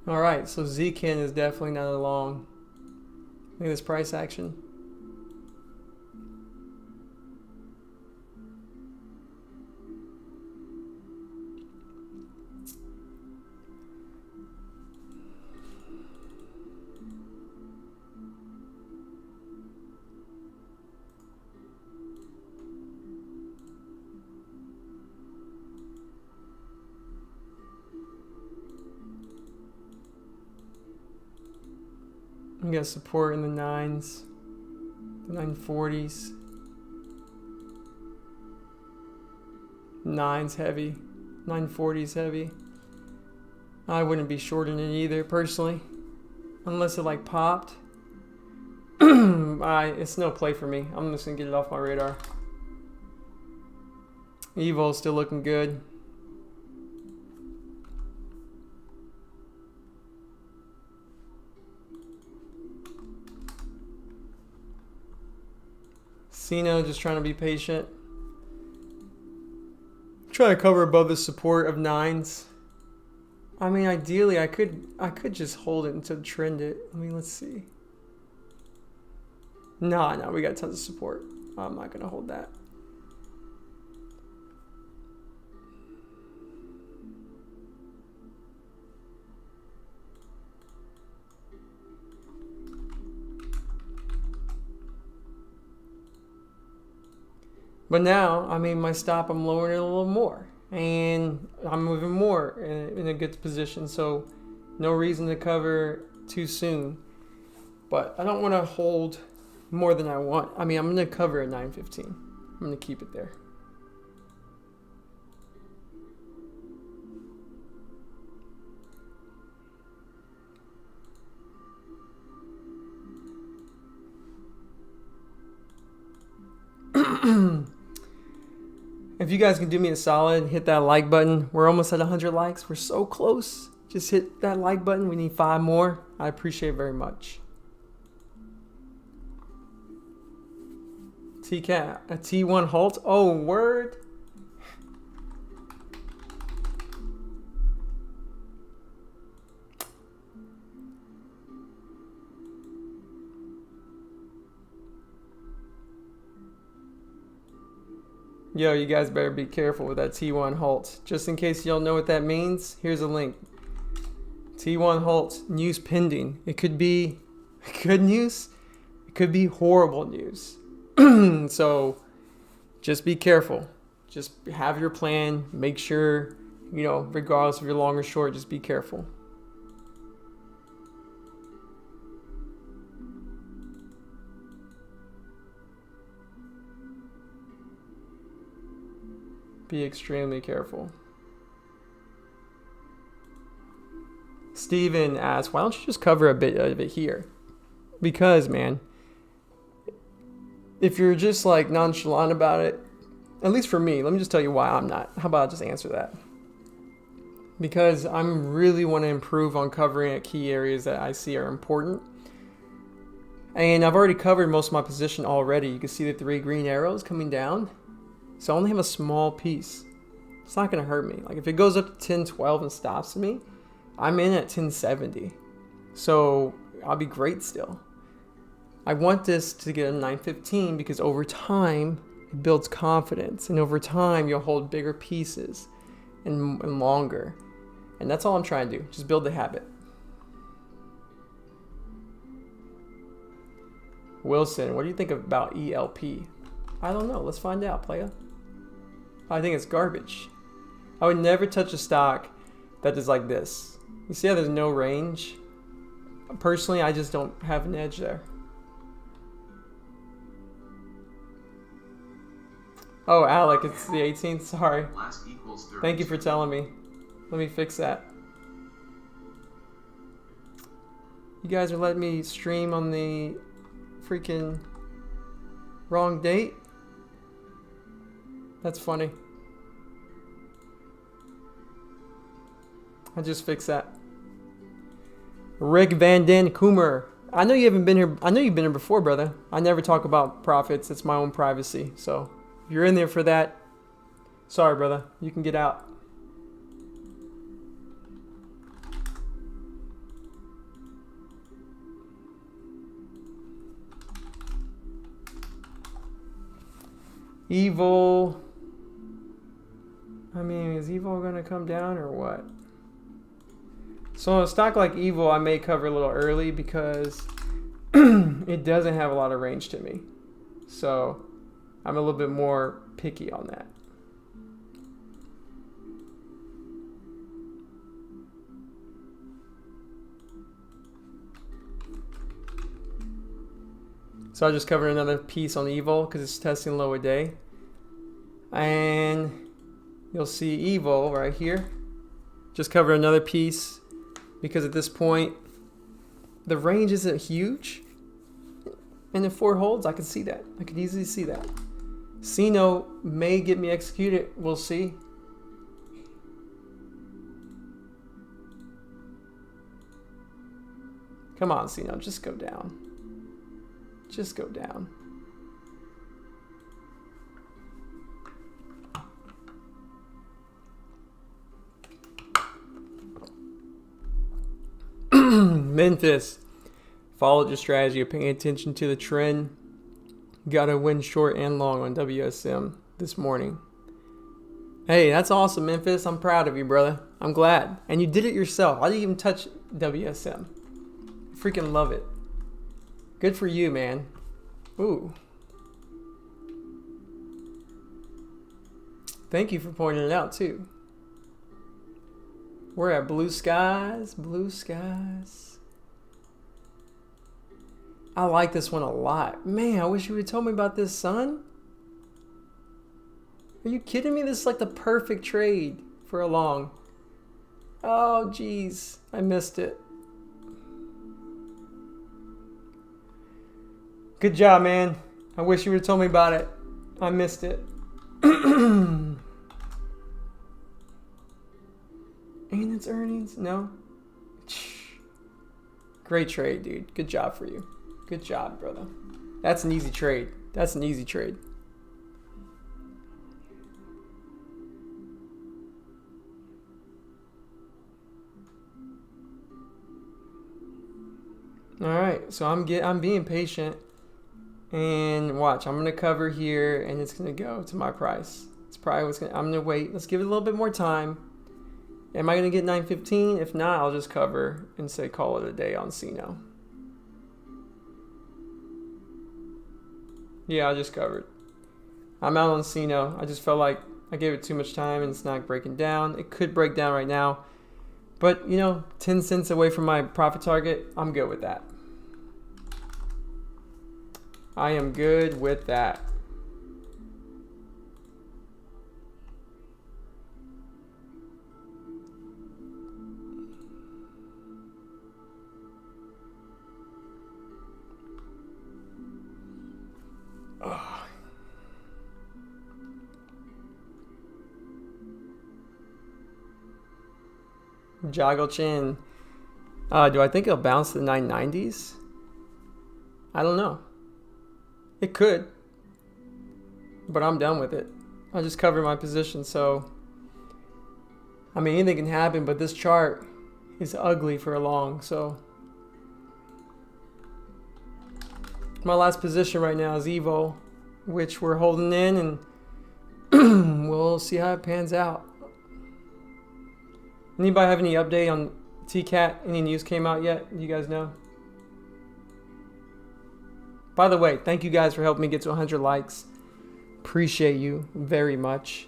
All right, so ZCAN is definitely not a long. Look at this price action. We got support in the 9s, the 940s. 9's heavy, 940's heavy. I wouldn't be shorting it either, personally, unless it like popped. It's no play for me. I'm just gonna get it off my radar. Evo's still looking good. CENO just trying to be patient. Trying to cover above the support of 9s. I mean, ideally, I could just hold it until trend it. I mean, let's see. No, we got tons of support. I'm not gonna hold that. But now, I mean, my stop, I'm lowering it a little more, and I'm moving more in a good position. So no reason to cover too soon, but I don't want to hold more than I want. I mean, I'm going to cover at 915. I'm going to keep it there. If you guys can do me a solid, hit that like button. We're almost at 100 likes. We're so close. Just hit that like button. We need 5 more. I appreciate it very much. T-CAT, a T1 halt. Oh, word. Yo, you guys better be careful with that T1 halt. Just in case you don't know what that means, here's a link. T1 halt, news pending. It could be good news. It could be horrible news. So just be careful. Just have your plan. Make sure, you know, regardless if you're long or short, just be careful. Be extremely careful. Steven asks, why don't you just cover a bit of it here? Because, man, if you're just like nonchalant about it, at least for me, let me just tell you why I'm not. How about I just answer that? Because I really want to improve on covering at key areas that I see are important. And I've already covered most of my position already. You can see the 3 green arrows coming down. So I only have a small piece. It's not going to hurt me. Like if it goes up to 1012 and stops me, I'm in at 1070. So I'll be great still. I want this to get a 915 because over time it builds confidence, and over time you'll hold bigger pieces and longer. And that's all I'm trying to do. Just build the habit. Wilson, what do you think about ELP? I don't know. Let's find out, playa. I think it's garbage. I would never touch a stock that is like this. You see how there's no range? Personally, I just don't have an edge there. Oh, Alec, it's the 18th. Sorry. Thank you for telling me. Let me fix that. You guys are letting me stream on the freaking wrong date? That's funny. I just fixed that. Rick Van Den Coomer. I know you haven't been here. I know you've been here before, brother. I never talk about profits. It's my own privacy. So if you're in there for that, sorry, brother. You can get out. Evil. I mean, is Evil gonna come down or what? So a stock like Evil, I may cover a little early because it doesn't have a lot of range to me. So I'm a little bit more picky on that. So I just covered another piece on Evil because it's testing low a day. And you'll see Evil right here. Just cover another piece because at this point, the range isn't huge. And if 4 holds, I can see that. I could easily see that. CENO may get me executed. We'll see. Come on, CENO, just go down. Just go down. Memphis. Followed your strategy of paying attention to the trend. Got to win short and long on WSM this morning. Hey, that's awesome, Memphis. I'm proud of you, brother. I'm glad. And you did it yourself. I didn't even touch WSM. Freaking love it. Good for you, man. Ooh. Thank you for pointing it out, too. We're at blue skies, blue skies. I like this one a lot. Man, I wish you would have told me about this, son. Are you kidding me? This is like the perfect trade for a long. Oh, geez. I missed it. Good job, man. I wish you would have told me about it. I missed it. And its earnings? No? Great trade, dude. Good job for you. Good job, brother. That's an easy trade. That's an easy trade. All right, so I'm being patient. And watch, I'm gonna cover here, and it's gonna go to my price. It's probably what's gonna. I'm gonna wait. Let's give it a little bit more time. Am I gonna get 915? If not, I'll just cover and say call it a day on CENO. Yeah, I just covered. I'm out on CENO. I just felt like I gave it too much time, and it's not breaking down. It could break down right now, but you know, 10 cents away from my profit target. I'm good with that. I am good with that. Oh. Joggle chin. Do I think it'll bounce to the 990s? I don't know. It could, but I'm done with it. I just covered my position, so I mean anything can happen, but this chart is ugly for a long, so my last position right now is Evo, which we're holding in, and we'll see how it pans out. Anybody have any update on T-CAT? Any news came out yet? You guys know? By the way, thank you guys for helping me get to 100 likes. Appreciate you very much.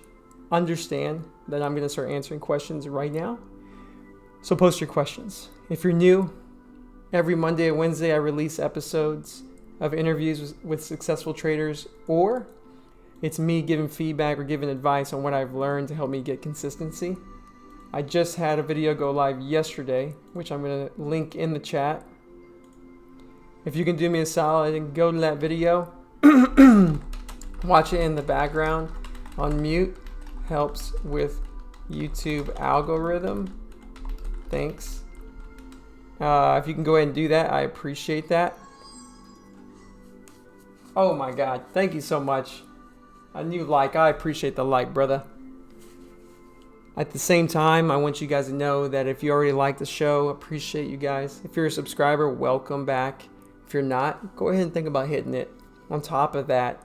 Understand that I'm going to start answering questions right now. So post your questions. If you're new, every Monday and Wednesday I release episodes of interviews with successful traders, or it's me giving feedback or giving advice on what I've learned to help me get consistency. I just had a video go live yesterday, which I'm going to link in the chat. If you can do me a solid and go to that video, watch it in the background on mute, helps with YouTube algorithm. Thanks. If you can go ahead and do that, I appreciate that. Oh my God, thank you so much. A new like, I appreciate the like, brother. At the same time, I want you guys to know that if you already like the show, appreciate you guys. If you're a subscriber, welcome back. If you're not, go ahead and think about hitting it. On top of that,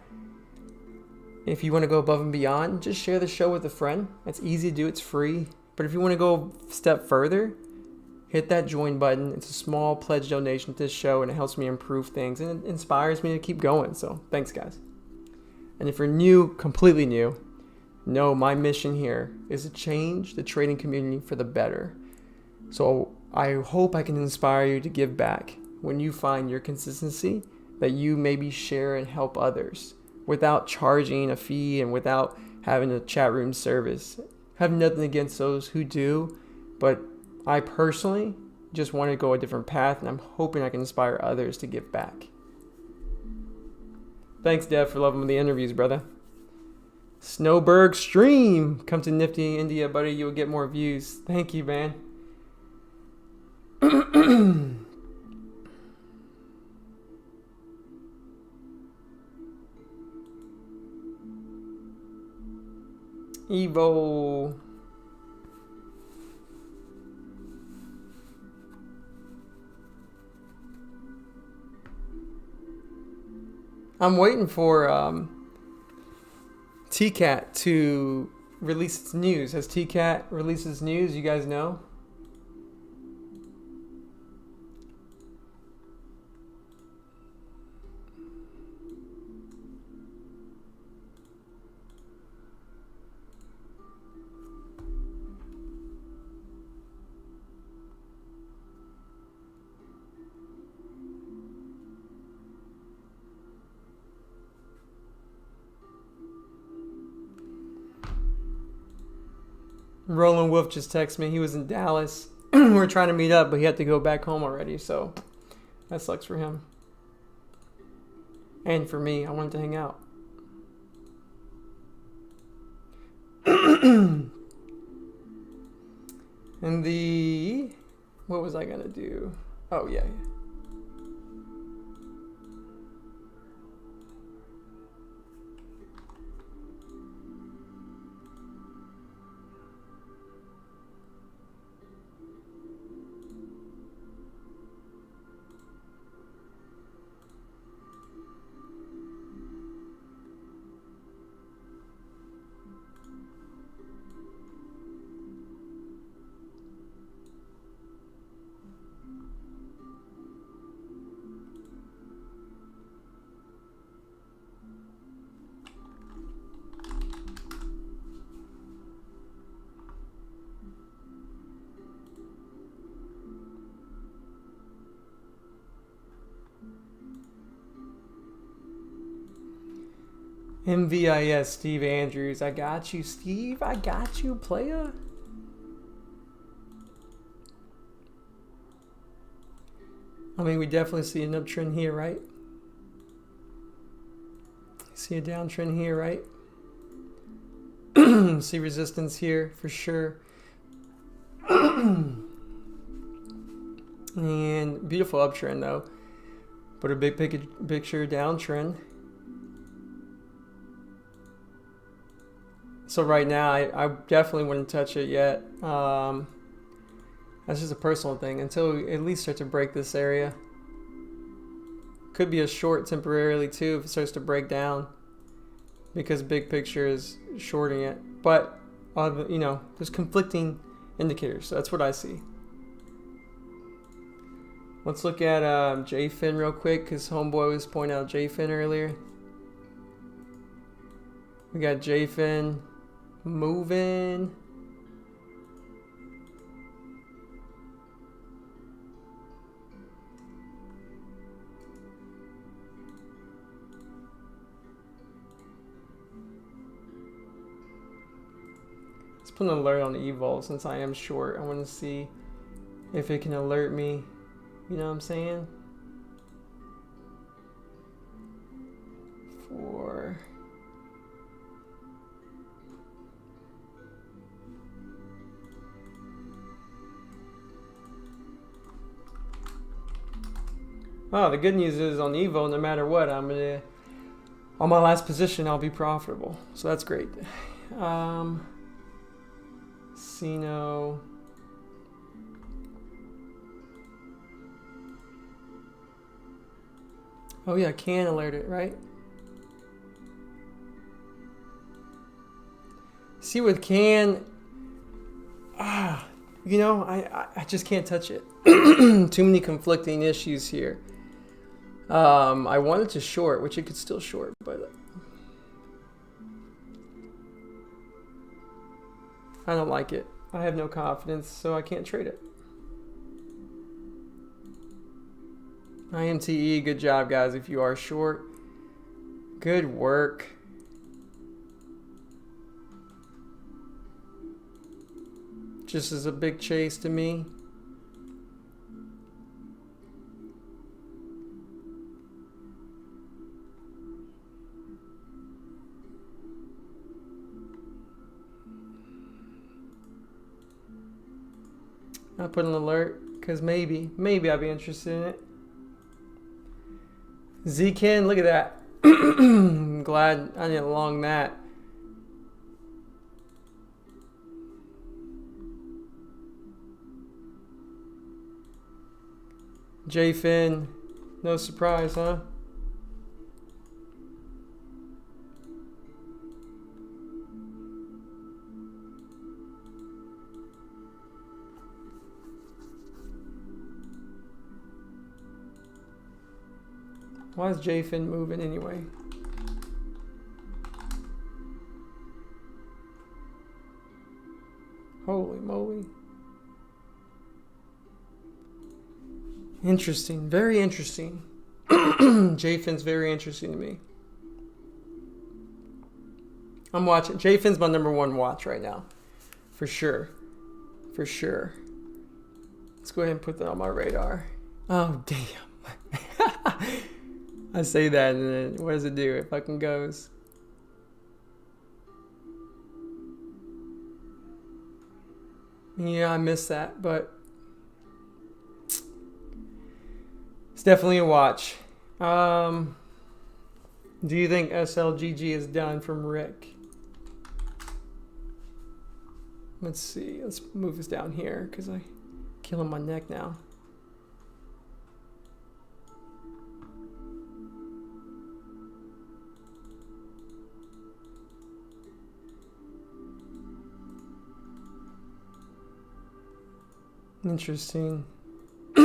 if you want to go above and beyond, just share the show with a friend. It's easy to do, it's free. But if you want to go a step further, hit that join button. It's a small pledge donation to this show, and it helps me improve things, and it inspires me to keep going. So thanks, guys. And if you're new, completely new, know my mission here is to change the trading community for the better. So I hope I can inspire you to give back when you find your consistency, that you maybe share and help others without charging a fee and without having a chat room service. I have nothing against those who do, but I personally just want to go a different path, and I'm hoping I can inspire others to give back. Thanks, Dev, for loving the interviews, brother. Snowberg Stream. Come to Nifty India, buddy. You'll get more views. Thank you, man. Evo. I'm waiting for T-CAT to release its news. Has T-CAT released its news? You guys know? Roland Wolf just texted me. He was in Dallas. We were trying to meet up, but he had to go back home already, so that sucks for him. And for me, I wanted to hang out. And what was I gonna do? Oh yeah. MVIS, Steve Andrews. I got you, Steve. I got you, playa. I mean, we definitely see an uptrend here, right? See a downtrend here, right? See resistance here for sure. And beautiful uptrend though, but a big picture downtrend. So right now, I definitely wouldn't touch it yet. That's just a personal thing until we at least start to break this area. Could be a short temporarily too if it starts to break down, because big picture is shorting it. But you know, there's conflicting indicators. So that's what I see. Let's look at JFin real quick, because homeboy was pointing out JFin earlier. We got JFin moving. Let's put an alert on the evol since I am short. I want to see if it can alert me. You know what I'm saying? For oh, the good news is on Evo, no matter what, I'm gonna on my last position I'll be profitable. So that's great. CENO. Oh yeah, can alert it, right? See with can, you know, I just can't touch it. Too many conflicting issues here. I wanted to short, which it could still short, but I don't like it. I have no confidence, so I can't trade it. IMTE, good job, guys. If you are short, good work. Just as a big chase to me. I'll put an alert because maybe I'll be interested in it. Zkin, look at that. I'm glad I didn't long that. JFin, no surprise, huh? Why is JFin moving anyway? Holy moly. Interesting. Very interesting. JFin's very interesting to me. I'm watching. JFin's my #1 watch right now. For sure. For sure. Let's go ahead and put that on my radar. Oh, damn. I say that and then what does it do? It fucking goes. Yeah, I missed that, but it's definitely a watch. Do you think SLGG is done from Rick? Let's see. Let's move this down here because I'm killing my neck now. Interesting. We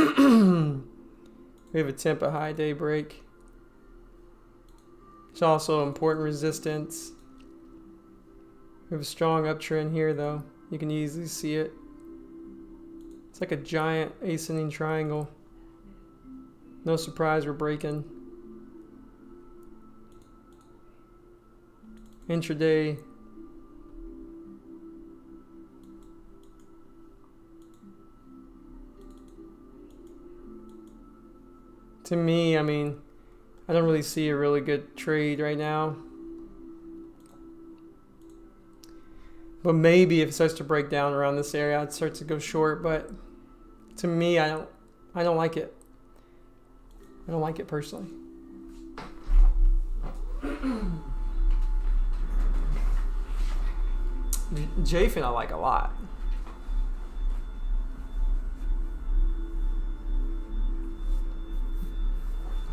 have a Tempa high day break. It's also important resistance. We have a strong uptrend here though. You can easily see it. It's like a giant ascending triangle. No surprise we're breaking. Intraday. To me, I mean, I don't really see a really good trade right now. But maybe if it starts to break down around this area, it starts to go short. But to me, I don't like it. I don't like it personally. JFin I like a lot.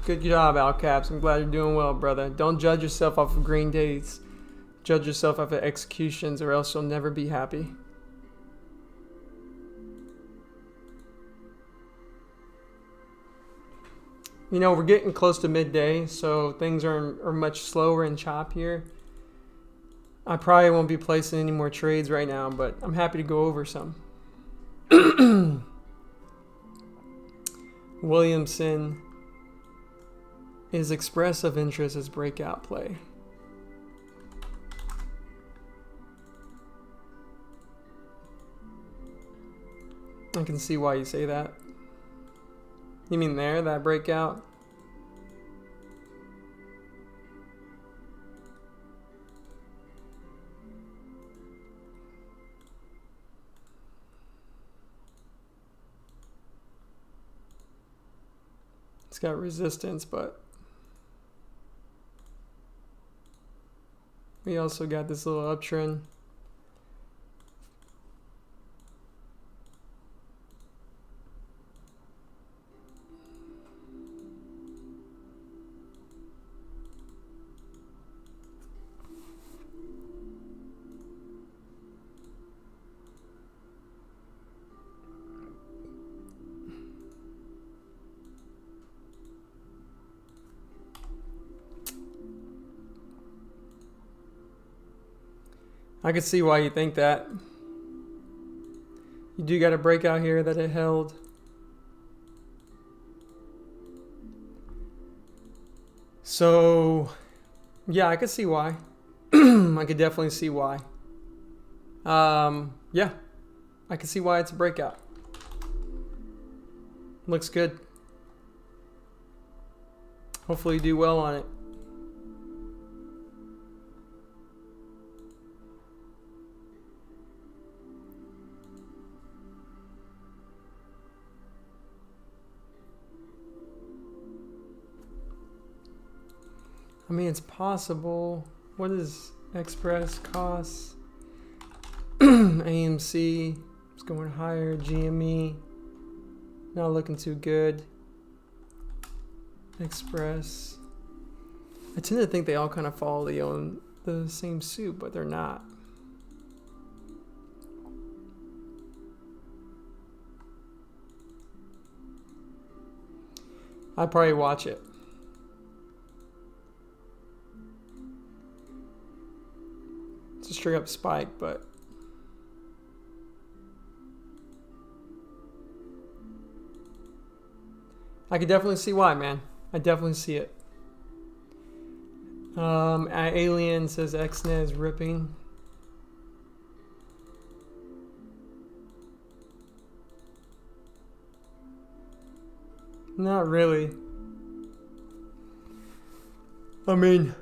Good job, Al Caps. I'm glad you're doing well, brother. Don't judge yourself off of green days. Judge yourself off of executions or else you'll never be happy. you know, we're getting close to midday, so things are much slower and choppier. I probably won't be placing any more trades right now, but I'm happy to go over some. Williamson is expressive interest as breakout play. I can see why you say that. You mean there, that breakout? It's got resistance, but we also got this little uptrend. I could see why you think that. You do got a breakout here that it held. So, yeah, I could see why. I could definitely see why. Yeah, I can see why it's a breakout. Looks good. Hopefully you do well on it. I mean, it's possible. What is Express costs? AMC is going higher. GME not looking too good. Express. I tend to think they all kind of follow the same suit, but they're not. I'd probably watch it. It's a straight up spike, but I could definitely see why, man. I definitely see it. Alien says XNet is ripping. Not really. I mean,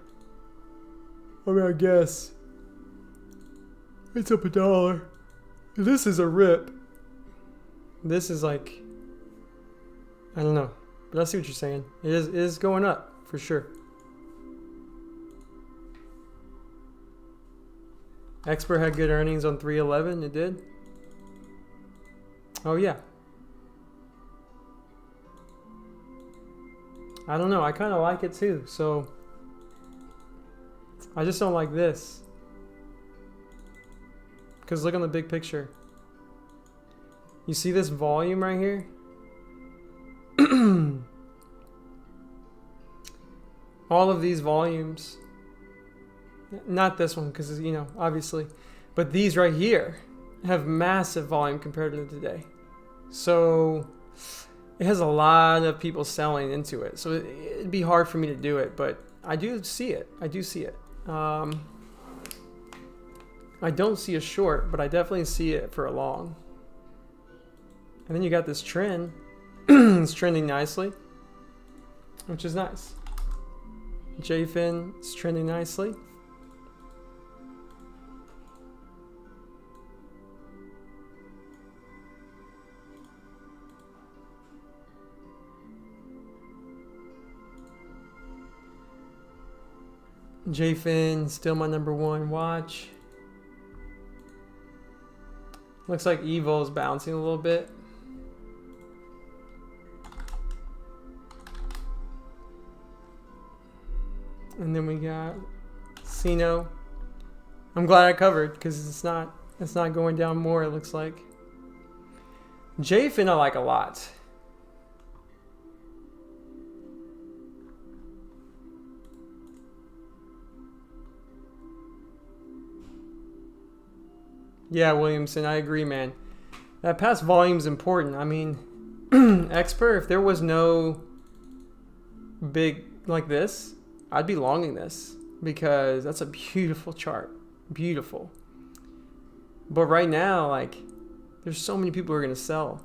I guess. It's up $1. This is a rip. This is like, I don't know, but I see what you're saying. It is going up for sure. Expert had good earnings on 3/11. It did. Oh yeah. I don't know. I kind of like it too. So I just don't like this. Because look on the big picture. You see this volume right here? All of these volumes, not this one because, you know, obviously, but these right here have massive volume compared to today. So it has a lot of people selling into it. So it'd be hard for me to do it, but I do see it. I do see it. I don't see a short, but I definitely see it for a long. And then you got this trend. It's trending nicely, which is nice. JFIN is trending nicely. JFIN still my #1 watch. Looks like Evo is bouncing a little bit. And then we got CENO. I'm glad I covered because it's not going down more, it looks like. JFIN I like a lot. Yeah, Williamson, I agree, man. That past volume is important. I mean, Expert, if there was no big like this, I'd be longing this because that's a beautiful chart. Beautiful. But right now, like, there's so many people who are going to sell.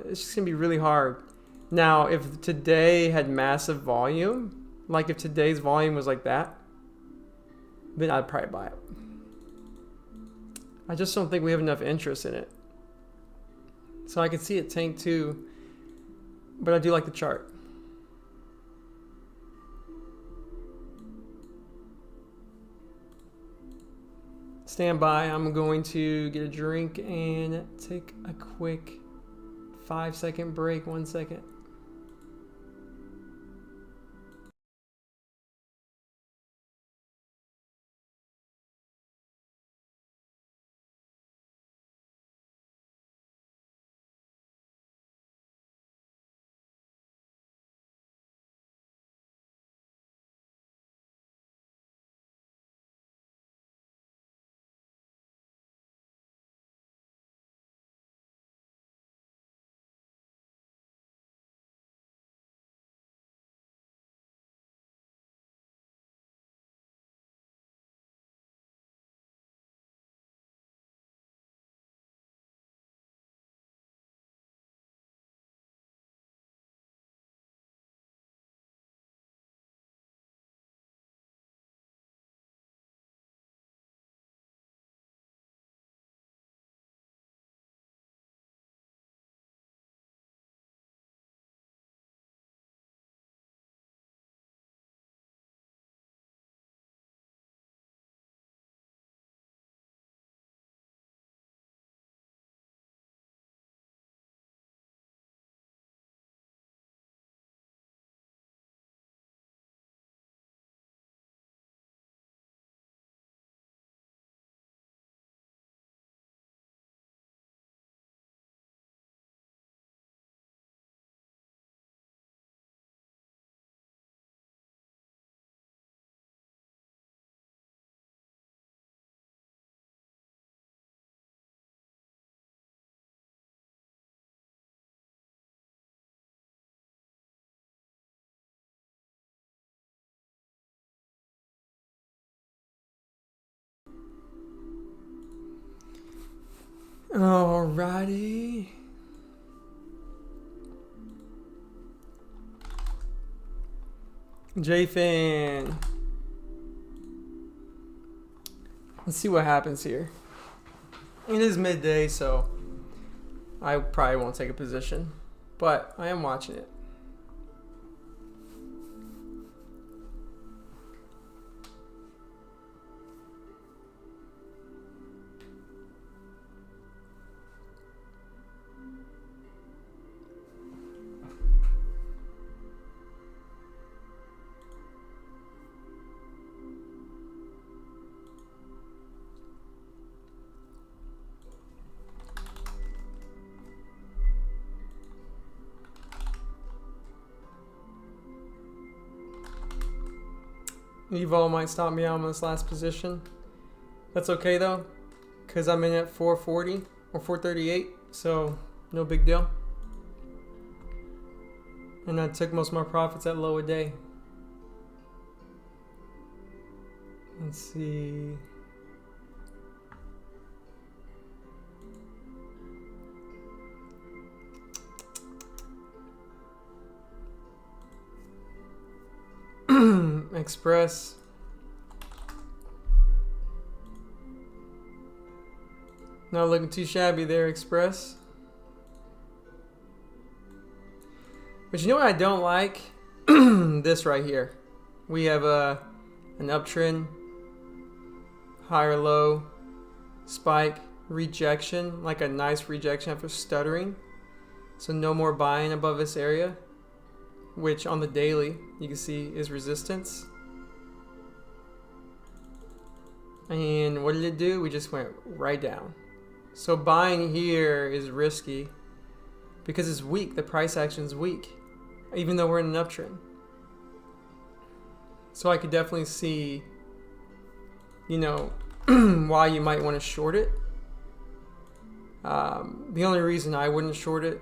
It's just going to be really hard. Now, if today had massive volume, like if today's volume was like that, then I'd probably buy it. I just don't think we have enough interest in it. So I can see it tank too, but I do like the chart. Stand by. I'm going to get a drink and take a quick 5-second break. 1 second. Alrighty. J-Fan. Let's see what happens here. It is midday, so I probably won't take a position, but I am watching it. Evo might stop me out on this last position. That's okay though, because I'm in at 440 or 438, so no big deal. And I took most of my profits at low a day. Let's see. Express. Not looking too shabby there, Express. But you know what I don't like? This right here. We have an uptrend, higher low, spike, rejection, like a nice rejection after stuttering. So no more buying above this area, which on the daily you can see is resistance. And what did it do? We just went right down. So buying here is risky because it's weak. The price action is weak, even though we're in an uptrend. So I could definitely see, you know, why you might want to short it. The only reason I wouldn't short it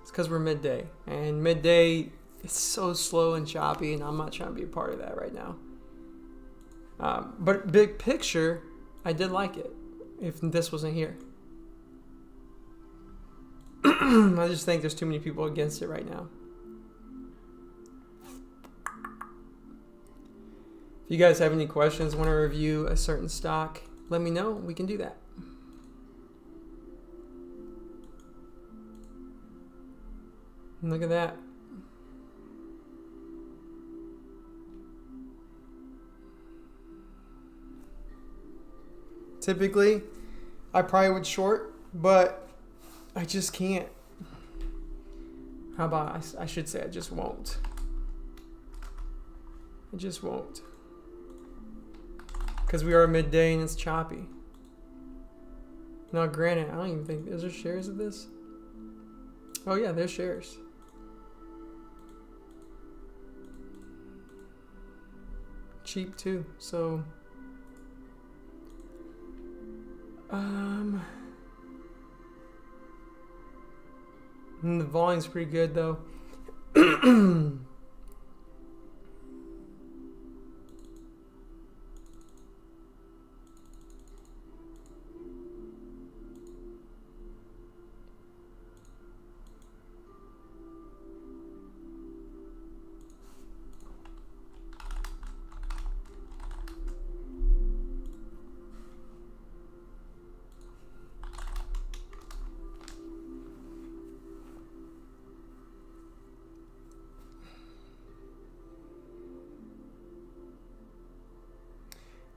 is because we're midday. And midday is so slow and choppy, and I'm not trying to be a part of that right now. But big picture, I did like it if this wasn't here. I just think there's too many people against it right now. If you guys have any questions, want to review a certain stock, let me know. We can do that. Look at that. Typically, I probably would short, but I just can't. How about I should say I just won't. I just won't. Because we are midday and it's choppy. Now, granted, I don't even think, is there shares of this? Oh yeah, there's shares. Cheap too, so and the volume's pretty good though.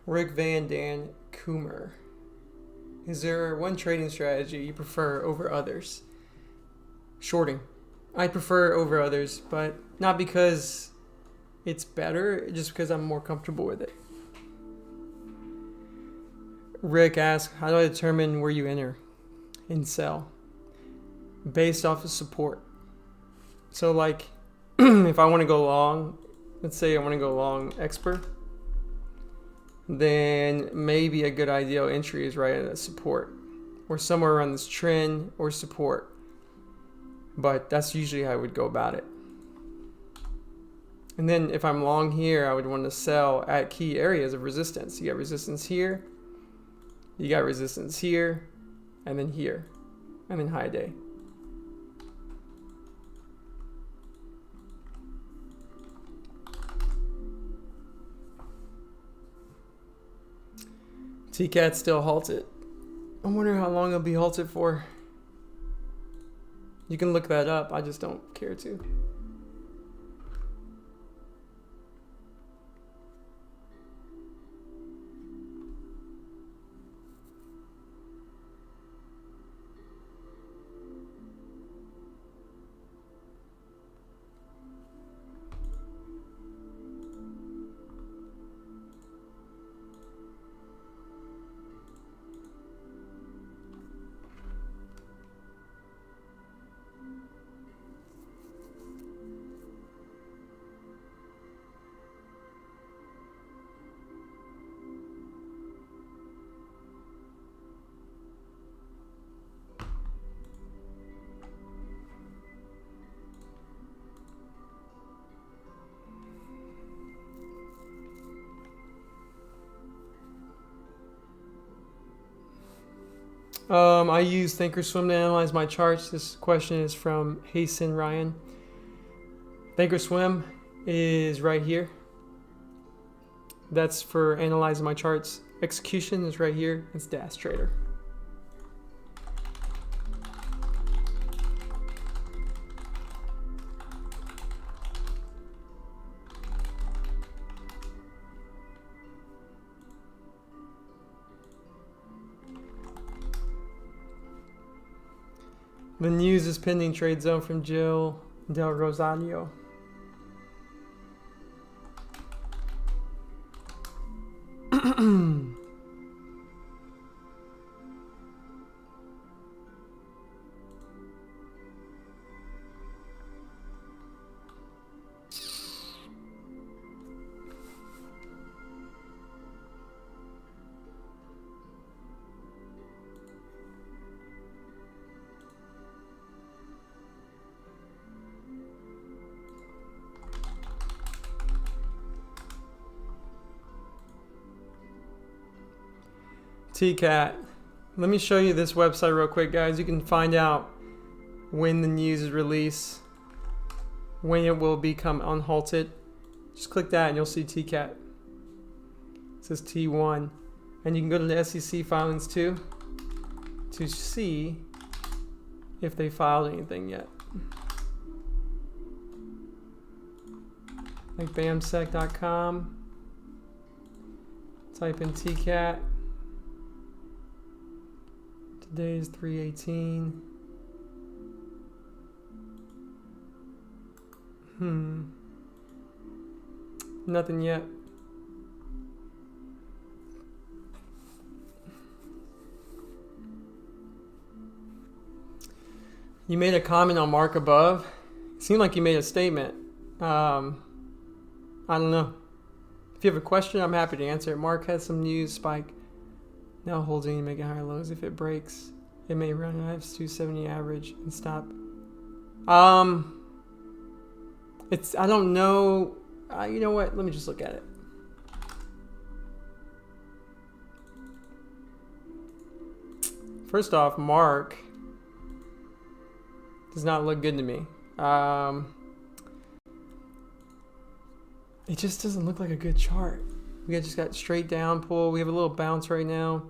Rick Van Dan Coomer. Is there one trading strategy you prefer over others? Shorting. I prefer over others, but not because it's better, just because I'm more comfortable with it. Rick asks, how do I determine where you enter and sell? Based off of support. So like, if I want to go long, let's say I want to go long Expert, then maybe a good ideal entry is right at that support or somewhere around this trend or support. But that's usually how I would go about it. And then if I'm long here, I would want to sell at key areas of resistance. You got resistance here, you got resistance here, and then high day. T-CAT still halted. I wonder how long it'll be halted for. You can look that up. I just don't care to. I use Thinkorswim to analyze my charts. This question is from Hasten Ryan. Thinkorswim is right here. That's for analyzing my charts. Execution is right here. It's Dash Trader. The news is pending trade zone from Jill Del Rosario. T-CAT. Let me show you this website real quick, guys. You can find out when the news is released, when it will become unhalted. Just click that and you'll see T-CAT. It says T1. And you can go to the SEC filings too to see if they filed anything yet. Like bamsec.com. Type in T-CAT. Today is 3/18. Nothing yet. You made a comment on Mark above. It seemed like you made a statement. I don't know. If you have a question, I'm happy to answer it. Mark has some news spike. Now holding and making higher lows. If it breaks, it may run at 270 average and stop. It's, I don't know. You know what? Let me just look at it. First off, Mark does not look good to me. It just doesn't look like a good chart. We just got straight down pull. We have a little bounce right now.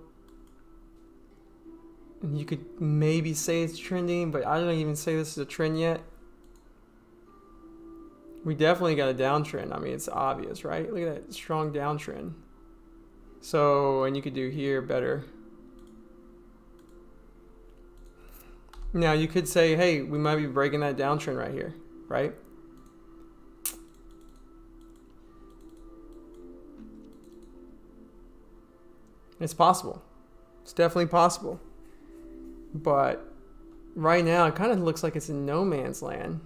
And you could maybe say it's trending, but I don't even say this is a trend yet. We definitely got a downtrend. I mean, it's obvious, right? Look at that strong downtrend. So, and you could do here better. Now, you could say, hey, we might be breaking that downtrend right here, right? It's possible. It's definitely possible. But right now, it kind of looks like it's in no man's land.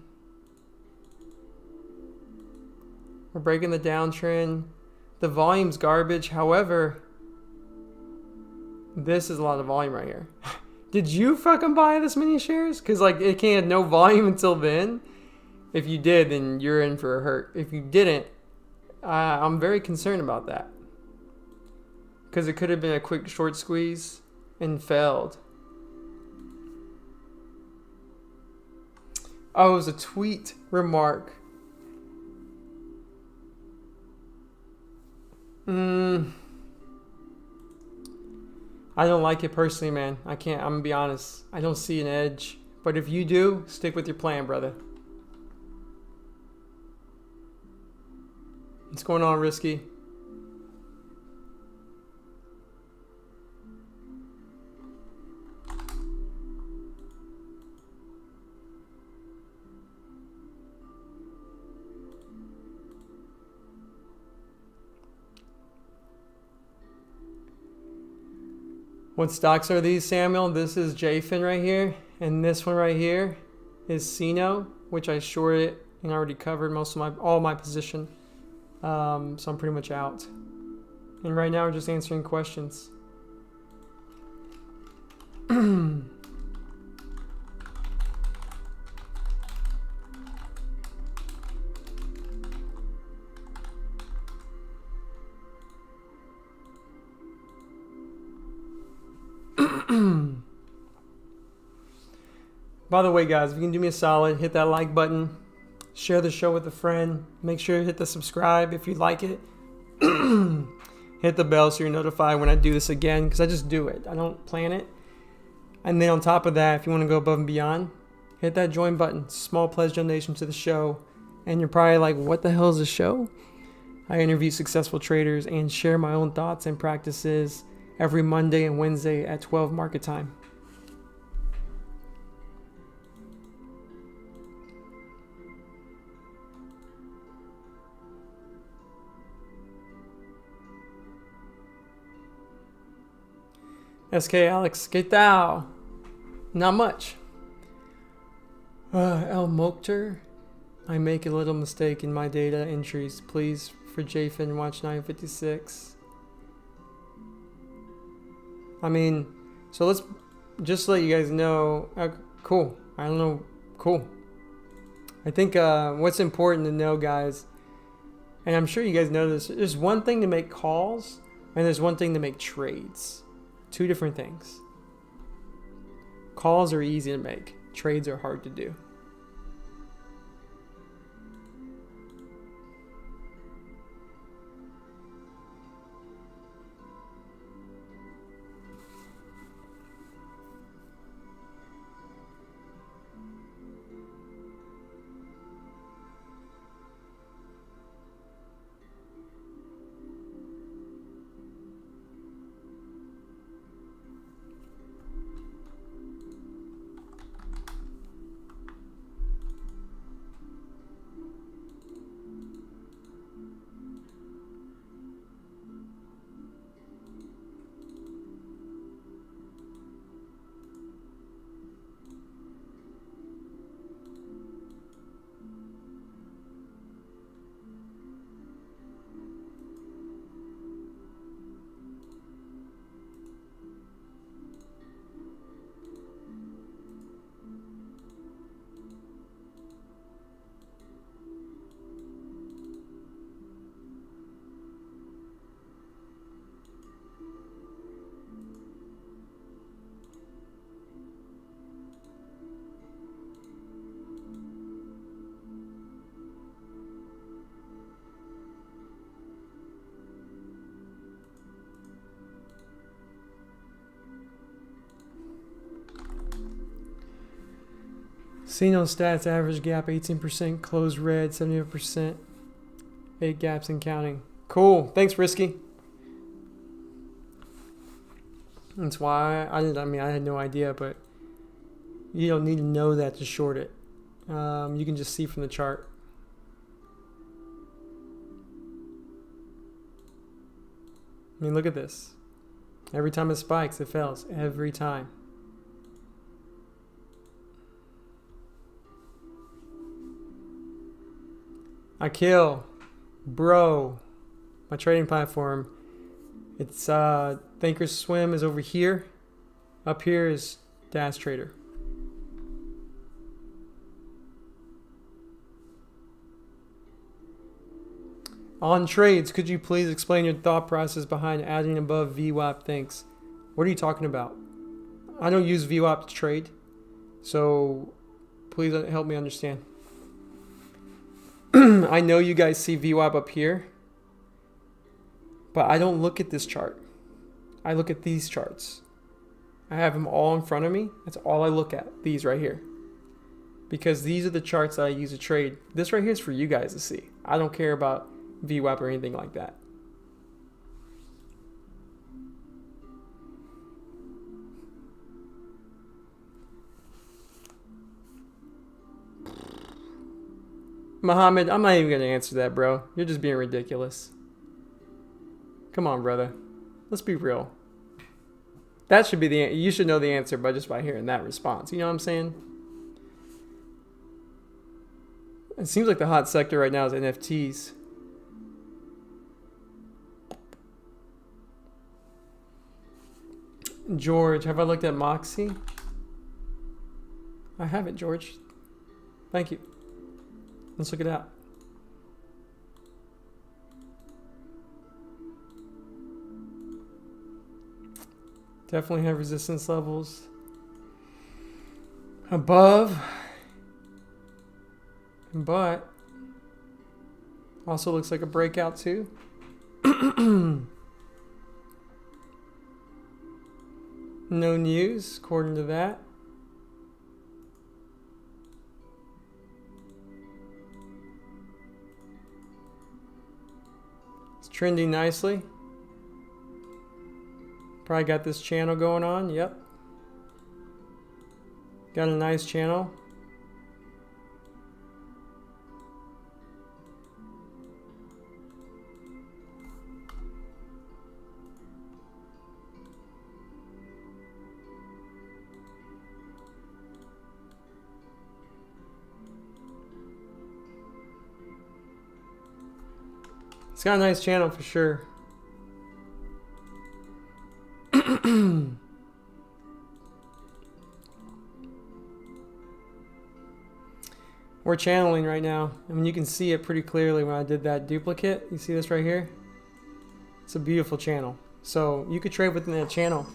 We're breaking the downtrend. The volume's garbage. However, this is a lot of volume right here. Did you fucking buy this many shares? Because like it can't have no volume until then. If you did, then you're in for a hurt. If you didn't, I'm very concerned about that. Because it could have been a quick short squeeze and failed. Oh, it was a tweet remark. I don't like it personally, man. I can't. I'm gonna be honest. I don't see an edge. But if you do, stick with your plan, brother. What's going on, Risky? What stocks are these, Samuel? This is JFIN right here. And this one right here is CENO, which I shorted and already covered all my position. So I'm pretty much out. And right now we're just answering questions. By the way, guys, if you can do me a solid, hit that like button, share the show with a friend, make sure to hit the subscribe if you like it, hit the bell so you're notified when I do this again, because I just do it. I don't plan it. And then on top of that, if you want to go above and beyond, hit that join button. Small pledge donation to the show. And you're probably like, what the hell is a show? I interview successful traders and share my own thoughts and practices every Monday and Wednesday at 12 market time. SK Alex, ¿qué tal? Not much. El Mokhtar, I make a little mistake in my data entries. Please, for JFIN, watch 956. I mean, so let's just let you guys know. Cool. I don't know. Cool. I think what's important to know, guys, and I'm sure you guys know this, there's one thing to make calls and there's one thing to make trades. Two different things. Calls are easy to make. Trades are hard to do. CENO stats, average gap 18%, closed red 70%, 8 gaps and counting. Cool. Thanks, Risky. That's why I had no idea, but you don't need to know that to short it. You can just see from the chart. I mean, look at this. Every time it spikes, it fails. Every time. I kill, bro. My trading platform. It's Thinkorswim is over here. Up here is Dash Trader. On trades, could you please explain your thought process behind adding above VWAP? Thanks. What are you talking about? I don't use VWAP to trade, so please help me understand. I know you guys see VWAP up here, but I don't look at this chart. I look at these charts. I have them all in front of me. That's all I look at, these right here. Because these are the charts that I use to trade. This right here is for you guys to see. I don't care about VWAP or anything like that. Muhammad, I'm not even going to answer that, bro. You're just being ridiculous. Come on, brother. Let's be real. That should be you should know the answer by hearing that response. You know what I'm saying? It seems like the hot sector right now is NFTs. George, have I looked at Moxie? I haven't, George. Thank you. Let's look it up. Definitely have resistance levels above, but also looks like a breakout too. No news according to that. Trending nicely. Probably got this channel going on. Yep. Got a nice channel. It's got a nice channel for sure. We're channeling right now. I mean, you can see it pretty clearly when I did that duplicate. You see this right here? It's a beautiful channel. So you could trade within that channel.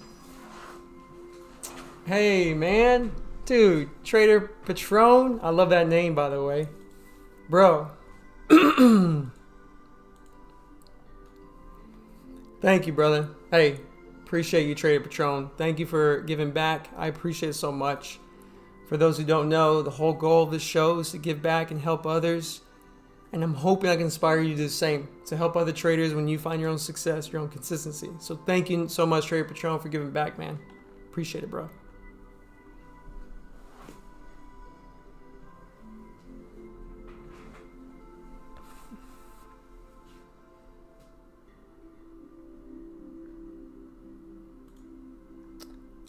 Hey, man. Dude, Trader Patron. I love that name, by the way. Bro. Thank you, brother. Hey, appreciate you, Trader Patron. Thank you for giving back. I appreciate it so much. For those who don't know, the whole goal of this show is to give back and help others. And I'm hoping I can inspire you to do the same, to help other traders when you find your own success, your own consistency. So thank you so much, Trader Patron, for giving back, man. Appreciate it, bro.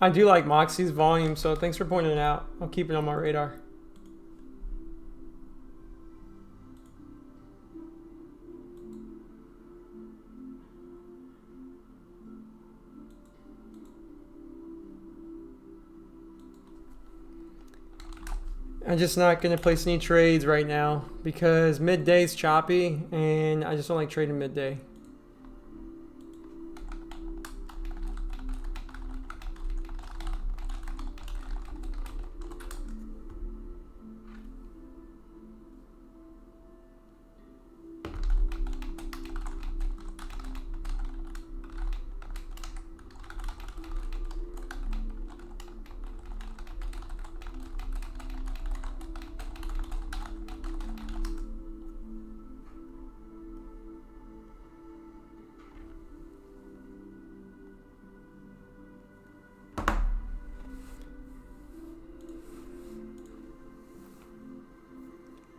I do like Moxie's volume, so thanks for pointing it out. I'll keep it on my radar. I'm just not going to place any trades right now because midday's choppy and I just don't like trading midday.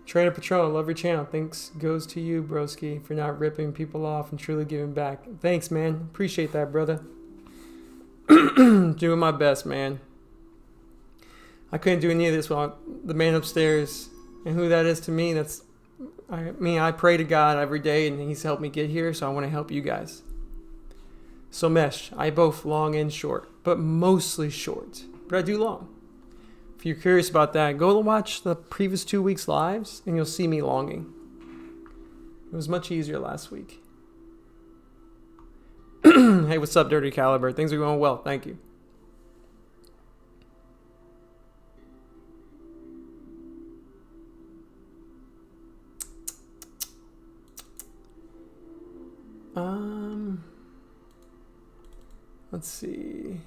Trader Patron, love your channel. Thanks goes to you, broski, for not ripping people off and truly giving back. Thanks, man. Appreciate that, brother. Doing my best, man. I couldn't do any of this without the man upstairs. And who that is to me, I pray to God every day and he's helped me get here, so I want to help you guys. So Mesh, I both long and short, but mostly short. But I do long. If you're curious about that, go watch the previous 2 weeks' lives and you'll see me longing. It was much easier last week. Hey, what's up, Dirty Caliber? Things are going well. Thank you. Let's see.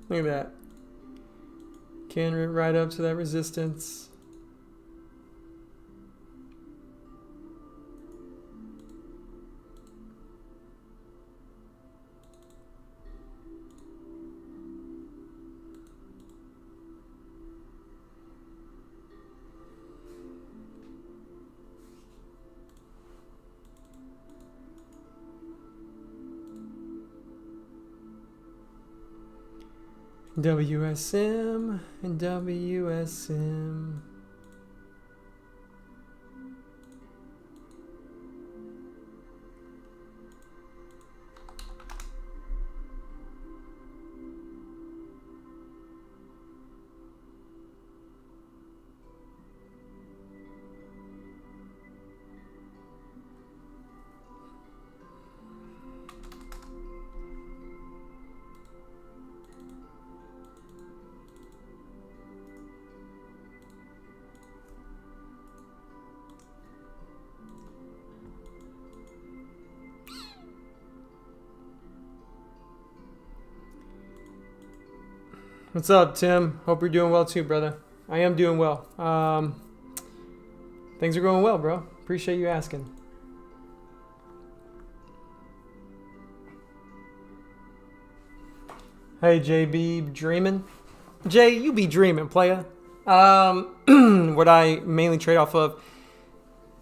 Look at that. Can right up to that resistance. WSM and WSM. What's up, Tim? Hope you're doing well too, brother. I am doing well. Things are going well, bro. Appreciate you asking. Hey, JB, dreaming? Jay, you be dreaming, playa. What I mainly trade off of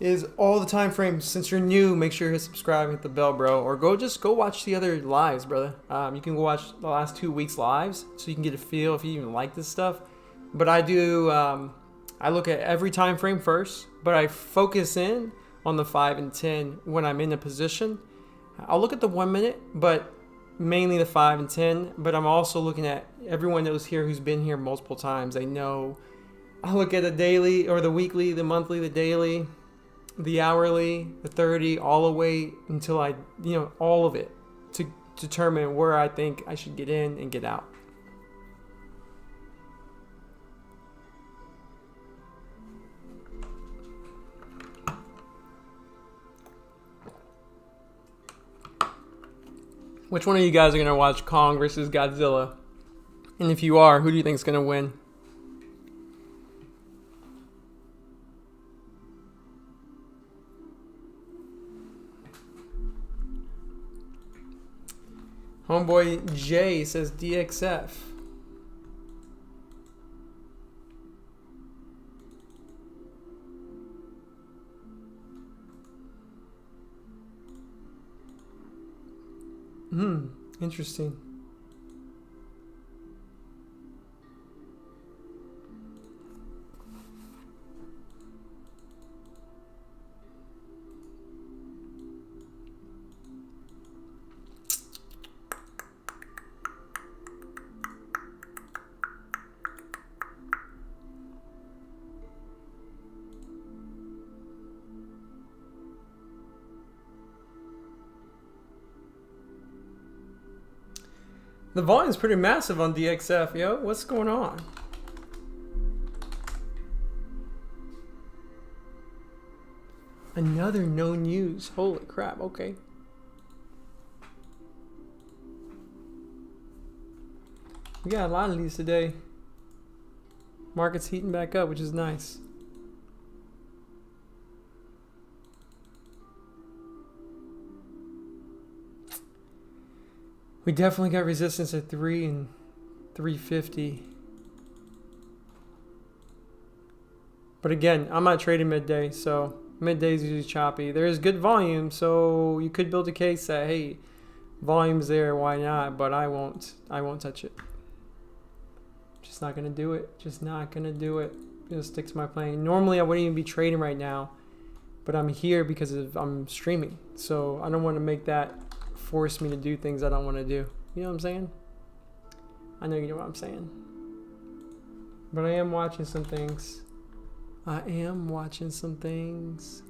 is all the time frames. Since you're new, make sure you hit subscribe, hit the bell, bro, or go watch the other lives, brother. You can go watch the last 2 weeks lives, so you can get a feel if you even like this stuff. But I do, I look at every time frame first, but I focus in on the 5 and 10 when I'm in a position. I'll look at the 1 minute, but mainly the 5 and 10. But I'm also looking at everyone that was here who's been here multiple times. They know. I look at the daily or the weekly, the monthly, the daily, the hourly, the 30, all the way until I, all of it to determine where I think I should get in and get out. Which one of you guys are going to watch Kong versus Godzilla? And if you are, who do you think is going to win? Homeboy Jay says DXF. Interesting. The volume's pretty massive on DXF, yo. What's going on? Another no news. Holy crap, okay. We got a lot of these today. Market's heating back up, which is nice. We definitely got resistance at 3 and 350. But again, I'm not trading midday, so midday is usually choppy. There is good volume, so you could build a case that, hey, volume's there, why not? But I won't touch it. Just not gonna do it. Just not gonna do it. Gonna stick to my plan. Normally I wouldn't even be trading right now, but I'm here because I'm streaming. So I don't want to make that force me to do things I don't want to do. You know what I'm saying? I know you know what I'm saying. But I am watching some things. I am watching some things.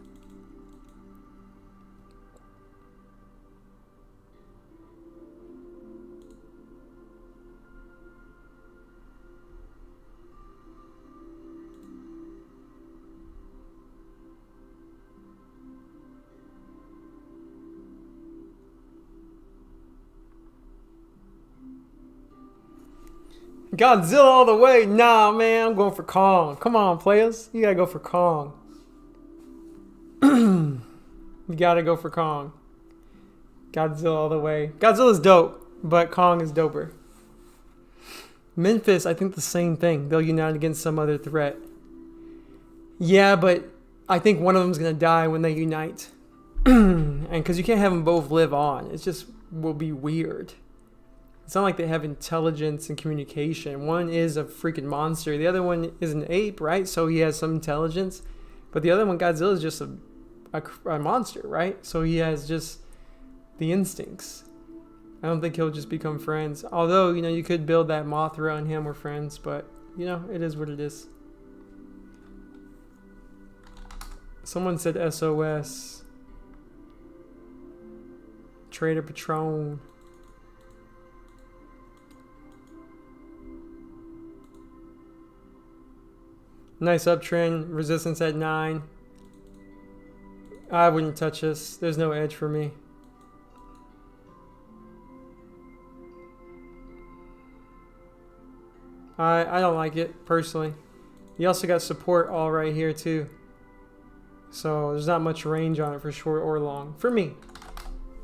Godzilla all the way. Nah, man, I'm going for Kong. Come on, players. You gotta go for Kong. You gotta go for Kong. Godzilla all the way. Godzilla's dope, but Kong is doper. Memphis, I think the same thing. They'll unite against some other threat. Yeah, but I think one of them's gonna die when they unite. And because you can't have them both live on. It just will be weird. It's not like they have intelligence and communication. One is a freaking monster. The other one is an ape, right? So he has some intelligence. But the other one, Godzilla, is just a monster, right? So he has just the instincts. I don't think he'll just become friends. Although, you could build that Mothra and him were friends. But, it is what it is. Someone said SOS. Trader Patron. Nice uptrend, resistance at 9. I wouldn't touch this. There's no edge for me. I don't like it, personally. You also got support all right here, too. So there's not much range on it for short or long. For me.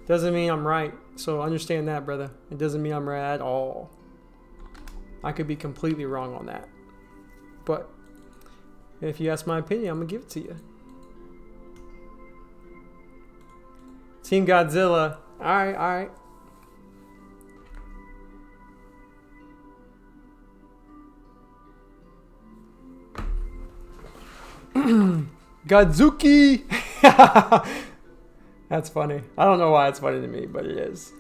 Doesn't mean I'm right. So understand that, brother. It doesn't mean I'm right at all. I could be completely wrong on that. But if you ask my opinion, I'm going to give it to you. Team Godzilla. All right, all right. Godzuki! That's funny. I don't know why it's funny to me, but it is.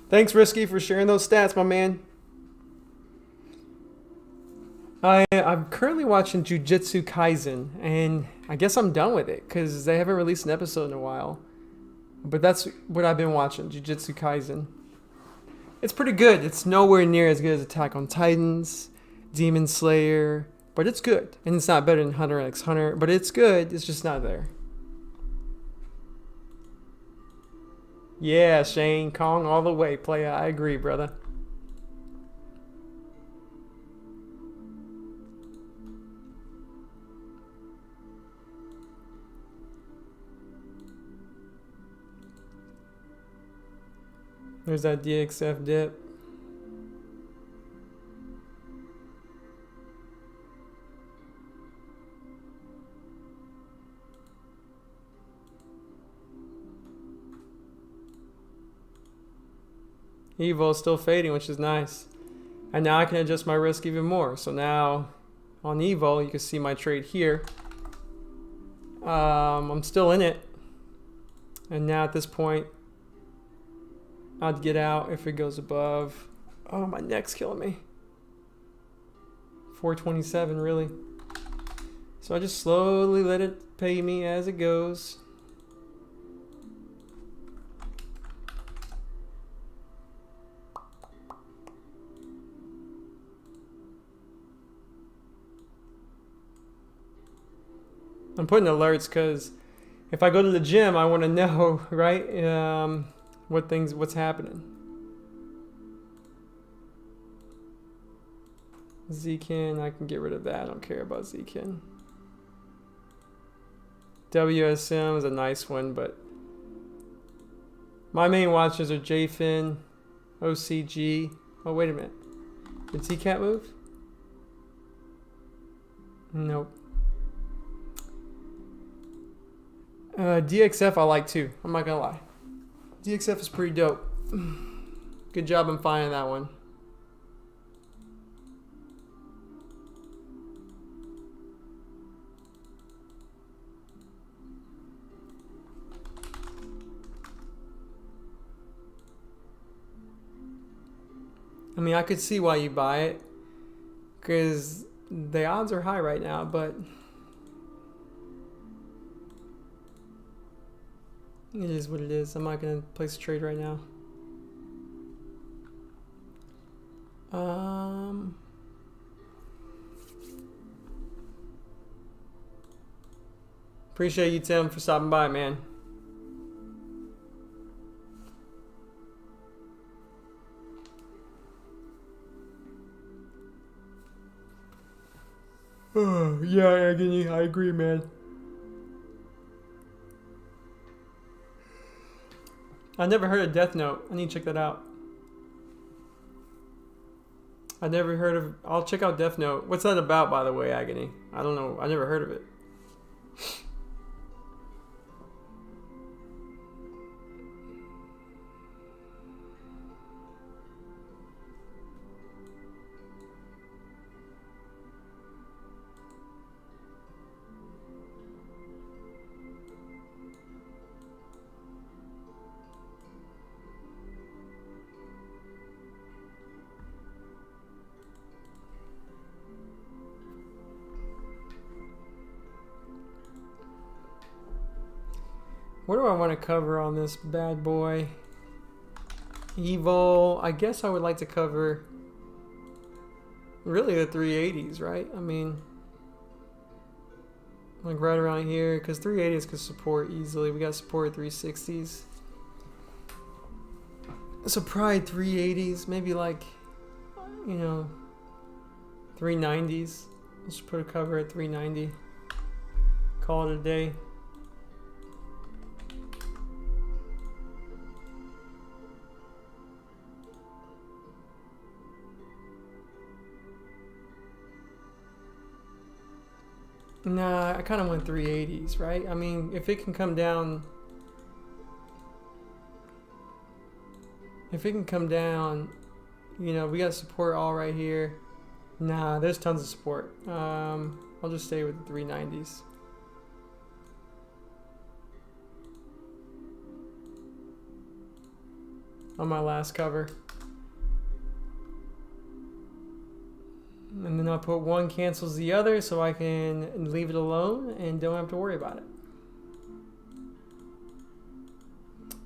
Thanks, Risky, for sharing those stats, my man. I'm currently watching Jujutsu Kaisen, and I guess I'm done with it because they haven't released an episode in a while. But that's what I've been watching, Jujutsu Kaisen. It's pretty good. It's nowhere near as good as Attack on Titans, Demon Slayer, but it's good. And it's not better than Hunter x Hunter, but it's good. It's just not there. Yeah, Shane, Kong all the way, playa. I agree, brother. There's that DXF dip. Evo is still fading, which is nice. And now I can adjust my risk even more. So now on Evo, you can see my trade here. I'm still in it. And now at this point, I'd get out if it goes above. Oh, my neck's killing me. 427, really. So I just slowly let it pay me as it goes. I'm putting alerts because if I go to the gym, I want to know, right? What's happening. Zkin, I can get rid of that. I don't care about Zkin. WSM is a nice one, but my main watches are JFin, OCG. Oh, wait a minute. Did T-CAT move? Nope. DXF I like too. I'm not gonna lie. DXF is pretty dope. Good job in finding that one. I mean, I could see why you buy it because the odds are high right now, but it is what it is. I'm not going to place a trade right now. Appreciate you, Tim, for stopping by, man. Oh, yeah, Agony, I agree, man. I never heard of Death Note. I need to check that out. I never heard of... I'll check out Death Note. What's that about, by the way, Agony? I don't know. I never heard of it. What do I want to cover on this bad boy? Evil. I guess I would like to cover really the 380s, right? I mean, like right around here, because 380s could support easily. We got support at 360s. So probably 380s, maybe like, you know, 390s. Let's put a cover at 390. Call it a day. Nah, I kind of went 380s, right? I mean, if it can come down, you know, we got support all right here. Nah, there's tons of support. I'll just stay with the 390s. On my last cover. And then I'll put one cancels the other so I can leave it alone and don't have to worry about it.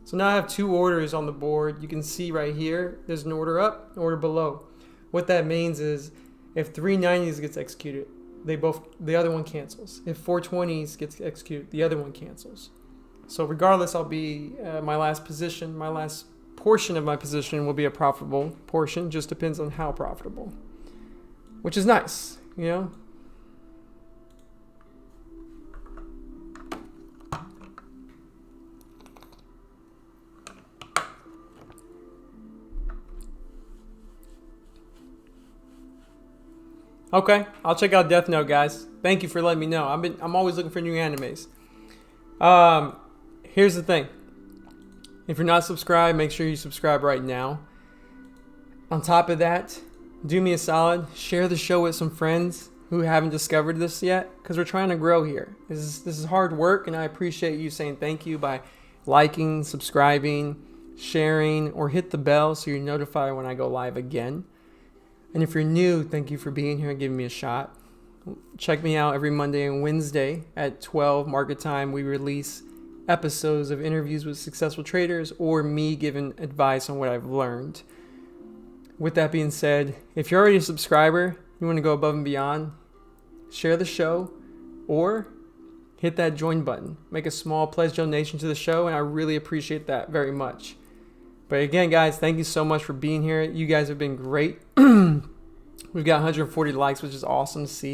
So now I have two orders on the board. You can see right here, there's an order up, an order below. What that means is if 390s gets executed, the other one cancels. If 420s gets executed, the other one cancels. So regardless, I'll be my last portion of my position will be a profitable portion. Just depends on how profitable. Which is nice, you know? Okay, I'll check out Death Note, guys. Thank you for letting me know. I'm always looking for new animes. Here's the thing. If you're not subscribed, make sure you subscribe right now. On top of that, do me a solid, share the show with some friends who haven't discovered this yet, because we're trying to grow here. This is hard work, and I appreciate you saying thank you by liking, subscribing, sharing, or hit the bell so you're notified when I go live again. And if you're new, thank you for being here and giving me a shot. Check me out every Monday and Wednesday at 12 market time. We release episodes of interviews with successful traders or me giving advice on what I've learned. With that being said, if you're already a subscriber, you want to go above and beyond, share the show or hit that join button. Make a small pledge donation to the show, and I really appreciate that very much. But again, guys, thank you so much for being here. You guys have been great. We've got 140 likes, which is awesome to see.